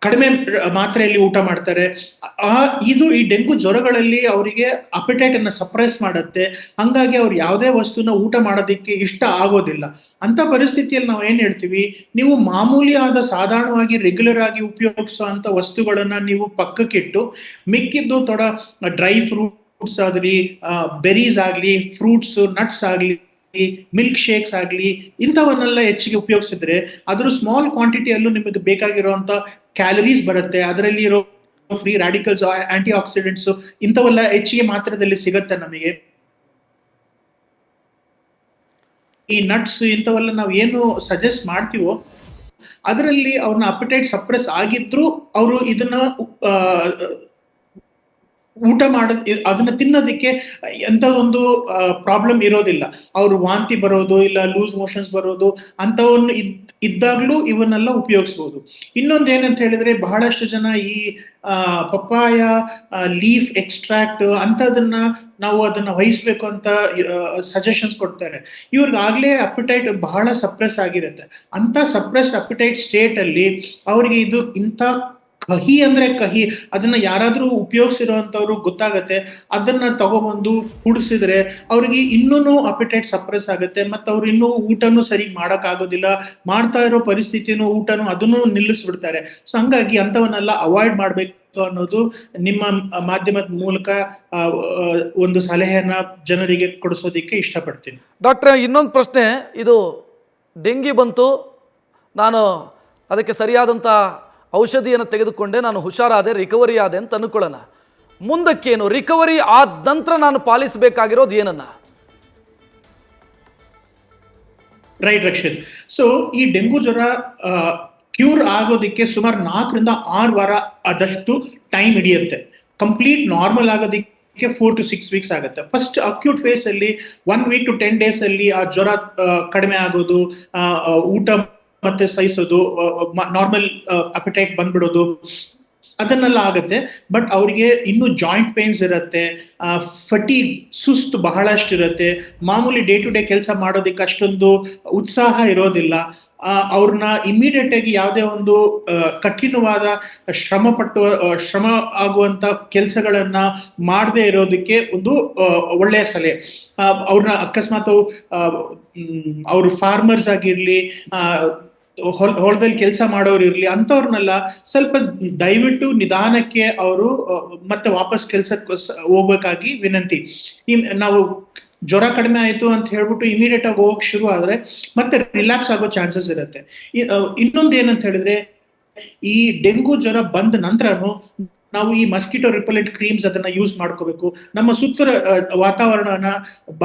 S4: ಕಡಿಮೆ ಮಾತ್ರೆಯಲ್ಲಿ ಊಟ ಮಾಡ್ತಾರೆ. ಇದು ಈ ಡೆಂಗು ಜ್ವರಗಳಲ್ಲಿ ಅವರಿಗೆ ಅಪೆಟೈಟ್ ಅನ್ನ ಸಪ್ರೆಸ್ ಮಾಡುತ್ತೆ. ಹಂಗಾಗಿ ಅವ್ರು ಯಾವುದೇ ವಸ್ತುನ ಊಟ ಮಾಡೋದಕ್ಕೆ ಇಷ್ಟ ಆಗೋದಿಲ್ಲ. ಅಂತ ಪರಿಸ್ಥಿತಿಯಲ್ಲಿ ನಾವು ಏನ್ ಹೇಳ್ತೀವಿ, ನೀವು ಮಾಮೂಲಿ ಆದ ಸಾಧಾರಣವಾಗಿ ರೆಗ್ಯುಲರ್ ಆಗಿ ಉಪಯೋಗಿಸುವಂತ ವಸ್ತುಗಳನ್ನ ನೀವು ಪಕ್ಕಕ್ಕಿಟ್ಟು ಮಿಕ್ಕಿದ್ದು ಥೋಡ ಡ್ರೈ ಫ್ರೂಟ್ಸ್ ಆಗಲಿ, ಬೆರೀಸ್ ಆಗಲಿ, ಫ್ರೂಟ್ಸ್, ನಟ್ಸ್ ಆಗಲಿ, ಮಿಲ್ಕ್ ಶೇಕ್ಸ್ ಆಗಲಿ, ಇಂಥವನ್ನೆಲ್ಲ ಹೆಚ್ಚಿಗೆ ಉಪಯೋಗಿಸಿದ್ರೆ ಅದ್ರ ಸ್ಮಾಲ್ ಕ್ವಾಂಟಿಟಿಯಲ್ಲೂ ನಿಮಗೆ ಬೇಕಾಗಿರುವಂತ ಕ್ಯಾಲರೀಸ್ ಬರುತ್ತೆ, ಅದರಲ್ಲಿ ಇರೋ ಫ್ರೀ ರಾಡಿಕಲ್ಸ್, ಆಂಟಿ ಆಕ್ಸಿಡೆಂಟ್ಸ್ ಇಂಥವೆಲ್ಲ ಹೆಚ್ಚಿಗೆ ಮಾತ್ರದಲ್ಲಿ ಸಿಗತ್ತೆ ನಮಗೆ. ಈ ನಟ್ಸ್ ಇಂಥವೆಲ್ಲ ನಾವು ಏನು ಸಜೆಸ್ಟ್ ಮಾಡ್ತೀವೋ ಅದರಲ್ಲಿ ಅವ್ರನ್ನ ಅಪಟೈಟ್ ಸಪ್ರೆಸ್ ಆಗಿದ್ರು ಅವರು ಇದನ್ನ ಊಟ ಅದನ್ನ ತಿನ್ನೋದಕ್ಕೆ ಎಂತ ಒಂದು ಪ್ರಾಬ್ಲಮ್ ಇರೋದಿಲ್ಲ. ಅವ್ರು ವಾಂತಿ ಬರೋದು ಇಲ್ಲ ಲೂಸ್ ಮೋಷನ್ಸ್ ಬರೋದು ಅಂತವನ್ನು ಇದ್ದಾಗ್ಲೂ ಇವನ್ನೆಲ್ಲ ಉಪಯೋಗಿಸ್ಬೋದು. ಇನ್ನೊಂದು ಏನಂತ ಹೇಳಿದ್ರೆ, ಬಹಳಷ್ಟು ಜನ ಈ ಪಪ್ಪಾಯ ಲೀಫ್ ಎಕ್ಸ್ಟ್ರಾಕ್ಟ್ ಅಂತದನ್ನ ನಾವು ಅದನ್ನ ವಹಿಸ್ಬೇಕು ಅಂತ ಸಜೆಷನ್ಸ್ ಕೊಡ್ತಾರೆ. ಇವ್ರಿಗಾಗ್ಲೇ ಅಪಿಟೈಟ್ ಬಹಳ ಸಪ್ರೆಸ್ ಆಗಿರುತ್ತೆ. ಅಂತ ಸಪ್ರೆಸ್ಡ್ ಅಪಿಟೈಟ್ ಸ್ಟೇಟ್ ಅಲ್ಲಿ ಅವರಿಗೆ ಇದು ಇಂಥ ಕಹಿ ಅಂದ್ರೆ ಕಹಿ, ಅದನ್ನ ಯಾರಾದ್ರೂ ಉಪಯೋಗಿಸಿರೋಂಥವ್ರು ಗೊತ್ತಾಗತ್ತೆ, ಅದನ್ನ ತಗೊಬಂದು ಕುಡಿಸಿದ್ರೆ ಅವ್ರಿಗೆ ಇನ್ನೂ ಅಪಿಟೈಟ್ ಸಪ್ರೆಸ್ ಆಗುತ್ತೆ. ಮತ್ತೆ ಅವ್ರು ಇನ್ನೂ ಊಟನೂ ಸರಿ ಮಾಡಕ್ ಆಗೋದಿಲ್ಲ, ಮಾಡ್ತಾ ಇರೋ ಪರಿಸ್ಥಿತಿನೂ ಊಟನೂ ಅದನ್ನು ನಿಲ್ಲಿಸ್ಬಿಡ್ತಾರೆ. ಸೊ ಹಂಗಾಗಿ ಅಂತವನ್ನೆಲ್ಲ ಅವಾಯ್ಡ್ ಮಾಡ್ಬೇಕು ಅನ್ನೋದು ನಿಮ್ಮ ಮಾಧ್ಯಮದ ಮೂಲಕ ಒಂದು ಸಲಹೆಯನ್ನ ಜನರಿಗೆ ಕೊಡಿಸೋದಿಕ್ಕೆ ಇಷ್ಟಪಡ್ತೀನಿ.
S1: ಡಾಕ್ಟ್ರೆ, ಇನ್ನೊಂದು ಪ್ರಶ್ನೆ. ಇದು ಡೆಂಗಿ ಬಂತು, ನಾನು ಅದಕ್ಕೆ ಸರಿಯಾದಂಥ ಔಷಧಿಯನ್ನು ತೆಗೆದುಕೊಂಡೆ, ನಾನು ಹುಷಾರಾದೆ, ರಿಕವರಿ ಆದೆ ಅಂತ ಅನ್ಕೊಳ್ಳೋಣ. ಮುಂದಕ್ಕೇನು? ರಿಕವರಿ ಆದ ನಂತರ ನಾನು ಪಾಲಿಸಬೇಕಾಗಿರೋದು ಏನನ್ನ?
S4: ರೈಟ್ ರಕ್ಷಿತ್. ಸೊ ಈ ಡೆಂಗು ಜ್ವರ ಕ್ಯೂರ್ ಆಗೋದಿಕ್ಕೆ ಸುಮಾರು 4 ರಿಂದ 6 ವಾರ ಆದಷ್ಟು ಟೈಮ್ ಹಿಡಿಯುತ್ತೆ. ಕಂಪ್ಲೀಟ್ ನಾರ್ಮಲ್ ಆಗೋದಿಕ್ಕೆ 4 to 6 weeks ಆಗುತ್ತೆ. ಫಸ್ಟ್ ಅಕ್ಯೂಟ್ ಫೇಸ್ ಅಲ್ಲಿ 1 week to 10 days ಅಲ್ಲಿ ಆ ಜ್ವರ ಕಡಿಮೆ ಆಗೋದು, ಊಟ ಮತ್ತೆ ಸಹಿಸೋದು, ನಾರ್ಮಲ್ ಅಪಟೈಟ್ ಬಂದ್ಬಿಡೋದು, ಅದನ್ನೆಲ್ಲ ಆಗುತ್ತೆ. ಬಟ್ ಅವ್ರಿಗೆ ಇನ್ನೂ ಜಾಯಿಂಟ್ ಪೇನ್ಸ್ ಇರುತ್ತೆ, ಫಟೀಗ್, ಸುಸ್ತು ಬಹಳಷ್ಟು ಇರುತ್ತೆ, ಮಾಮೂಲಿ ಡೇ ಟು ಡೇ ಕೆಲಸ ಮಾಡೋದಕ್ಕೆ ಅಷ್ಟೊಂದು ಉತ್ಸಾಹ ಇರೋದಿಲ್ಲ. ಅವ್ರನ್ನ ಇಮಿಡಿಯೇಟ್ ಆಗಿ ಯಾವುದೇ ಒಂದು ಕಠಿಣವಾದ ಶ್ರಮ ಆಗುವಂತ ಕೆಲಸಗಳನ್ನ ಮಾಡದೇ ಇರೋದಕ್ಕೆ ಒಂದು ಒಳ್ಳೆಯ ಸಲಹೆ. ಅವ್ರನ್ನ ಅಕಸ್ಮಾತ್ ಅವರು ಫಾರ್ಮರ್ಸ್ ಆಗಿರ್ಲಿ, ಹೊಲದಲ್ಲಿ ಕೆಲಸ ಮಾಡೋರು ಇರ್ಲಿ, ಅಂತವ್ರನ್ನೆಲ್ಲ ಸ್ವಲ್ಪ ದಯವಿಟ್ಟು ನಿಧಾನಕ್ಕೆ ಅವರು ಮತ್ತೆ ವಾಪಸ್ ಕೆಲ್ಸಕ್ಕೆ ಹೋಗ್ಬೇಕಾಗಿ ವಿನಂತಿ. ನಾವು ಜ್ವರ ಕಡಿಮೆ ಆಯ್ತು ಅಂತ ಹೇಳ್ಬಿಟ್ಟು ಇಮಿಡಿಯೇಟ್ ಆಗಿ ಹೋಗಕ್ ಶುರು ಆದ್ರೆ ಮತ್ತೆ ರಿಲ್ಯಾಕ್ಸ್ ಆಗೋ ಚಾನ್ಸಸ್ ಇರುತ್ತೆ. ಇನ್ನೊಂದು ಏನಂತ ಹೇಳಿದ್ರೆ, ಈ ಡೆಂಗು ಜ್ವರ ಬಂದ ನಂತರನು ನಾವು ಈ ಮಸ್ಕಿಟೋ ರಿಪೆಲೆಂಟ್ ಕ್ರೀಮ್ಸ್ ಅದನ್ನ ಯೂಸ್ ಮಾಡ್ಕೋಬೇಕು. ನಮ್ಮ ಸುತ್ತ ವಾತಾವರಣನ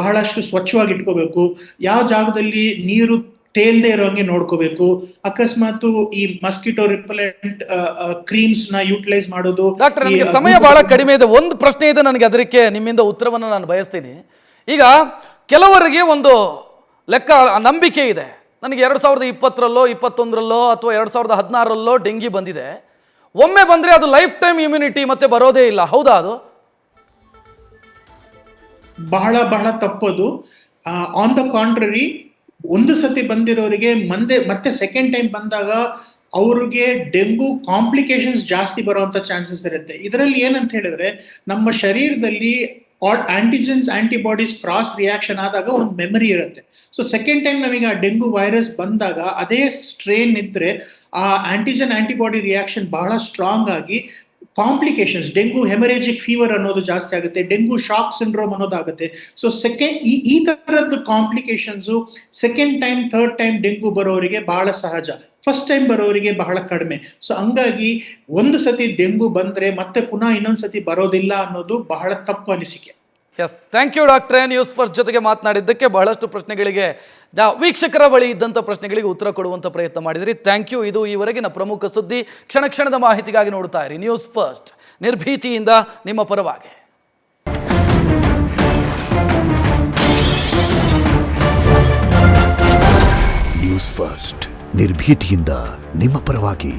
S4: ಬಹಳಷ್ಟು ಸ್ವಚ್ಛವಾಗಿ ಇಟ್ಕೋಬೇಕು. ಯಾವ ಜಾಗದಲ್ಲಿ ನೀರು ತೇಲ್ದೇ ಇರೋಂಗೆ ನೋಡ್ಕೋಬೇಕು. ಅಕಸ್ಮಾತ್ ಈ ಮಸ್ಕಿಟೋ ರಿಪಲೆಂಟ್ ಕ್ರೀಮ್ಸ್ ನ ಯೂಟಿಲೈಸ್ ಮಾಡೋದು.
S1: ಡಾಕ್ಟರ್, ನನಗೆ ಸಮಯ ಬಹಳ ಕಡಿಮೆ ಇದೆ. ಒಂದು ಪ್ರಶ್ನೆ ಇದೆ ನನಗೆ, ಅದಕ್ಕೆ ನಿಮ್ಮಿಂದ ಉತ್ತರವನ್ನು ನಾನು ಬಯಸ್ತೀನಿ. ಈಗ ಕೆಲವರಿಗೆ ಒಂದು ಲೆಕ್ಕ ನಂಬಿಕೆ ಇದೆ, ನನಗೆ 2020ರಲ್ಲೋ 21ರಲ್ಲೋ ಅಥವಾ 2016ರಲ್ಲೋ ಡೆಂಗಿ ಬಂದಿದೆ, ಒಮ್ಮೆ ಬಂದರೆ ಅದು ಲೈಫ್ ಟೈಮ್ ಇಮ್ಯುನಿಟಿ ಮತ್ತೆ ಬರೋದೇ ಇಲ್ಲ, ಹೌದಾ? ಅದು
S4: ಬಹಳ ಬಹಳ ತಪ್ಪದು. ಆನ್ ದ ಕಾಂಟ್ರರಿ, ಒಂದು ಸತಿ ಬಂದಿರೋರಿಗೆ ಮತ್ತೆ ಸೆಕೆಂಡ್ ಟೈಮ್ ಬಂದಾಗ ಅವ್ರಿಗೆ ಡೆಂಗು ಕಾಂಪ್ಲಿಕೇಶನ್ಸ್ ಜಾಸ್ತಿ ಬರುವಂತ ಚಾನ್ಸಸ್ ಇರುತ್ತೆ. ಇದರಲ್ಲಿ ಏನಂತ ಹೇಳಿದ್ರೆ, ನಮ್ಮ ಶರೀರದಲ್ಲಿ ಆಂಟಿಜೆನ್ಸ್ ಆಂಟಿಬಾಡೀಸ್ ಕ್ರಾಸ್ ರಿಯಾಕ್ಷನ್ ಆದಾಗ ಒಂದು ಮೆಮರಿ ಇರುತ್ತೆ. ಸೊ ಸೆಕೆಂಡ್ ಟೈಮ್ ನಮಗೆ ಆ ಡೆಂಗು ವೈರಸ್ ಬಂದಾಗ ಅದೇ ಸ್ಟ್ರೇನ್ ಇದ್ರೆ ಆ ಆಂಟಿಜನ್ ಆಂಟಿಬಾಡಿ ರಿಯಾಕ್ಷನ್ ಬಹಳ ಸ್ಟ್ರಾಂಗ್ ಆಗಿ ಕಾಂಪ್ಲಿಕೇಶನ್ಸ್, ಡೆಂಗು ಹೆಮರೇಜಿಕ್ ಫೀವರ್ ಅನ್ನೋದು ಜಾಸ್ತಿ ಆಗುತ್ತೆ, ಡೆಂಗು ಶಾಕ್ ಸಿಂಡ್ರೋಮ್ ಅನ್ನೋದಾಗುತ್ತೆ. ಸೊ ಈ ತರದ್ದು complications second time third time dengue ಬರೋರಿಗೆ ಬಹಳ ಸಹಜ, ಫಸ್ಟ್ ಟೈಮ್ ಬರೋರಿಗೆ ಬಹಳ ಕಡಿಮೆ. ಸೊ ಹಂಗಾಗಿ ಒಂದು ಸತಿ ಡೆಂಗು ಬಂದ್ರೆ ಮತ್ತೆ ಪುನಃ ಇನ್ನೊಂದು ಸತಿ ಬರೋದಿಲ್ಲ ಅನ್ನೋದು ಬಹಳ ತಪ್ಪು ಅನಿಸಿಕೆ.
S1: ಎಸ್, ಥ್ಯಾಂಕ್ ಯು ಡಾಕ್ಟ್ರೇ. ನ್ಯೂಸ್ ಫಸ್ಟ್ ಜೊತೆಗೆ ಮಾತನಾಡಿದ್ದಕ್ಕೆ ಬಹಳಷ್ಟು ಪ್ರಶ್ನೆಗಳಿಗೆ, ವೀಕ್ಷಕರ ಬಳಿ ಇದ್ದಂಥ ಪ್ರಶ್ನೆಗಳಿಗೆ ಉತ್ತರ ಕೊಡುವಂಥ ಪ್ರಯತ್ನ ಮಾಡಿದಿರಿ. Thank you. ಇದು ಈವರೆಗಿನ ಪ್ರಮುಖ ಸುದ್ದಿ. ಕ್ಷಣ ಕ್ಷಣದ ಮಾಹಿತಿಗಾಗಿ ನೋಡ್ತಾ ಇರಿ ನ್ಯೂಸ್ ಫಸ್ಟ್, ನಿರ್ಭೀತಿಯಿಂದ ನಿಮ್ಮ ಪರವಾಗಿ.
S5: ನ್ಯೂಸ್ ಫಸ್ಟ್, ನಿರ್ಭೀತಿಯಿಂದ ನಿಮ್ಮ ಪರವಾಗಿ.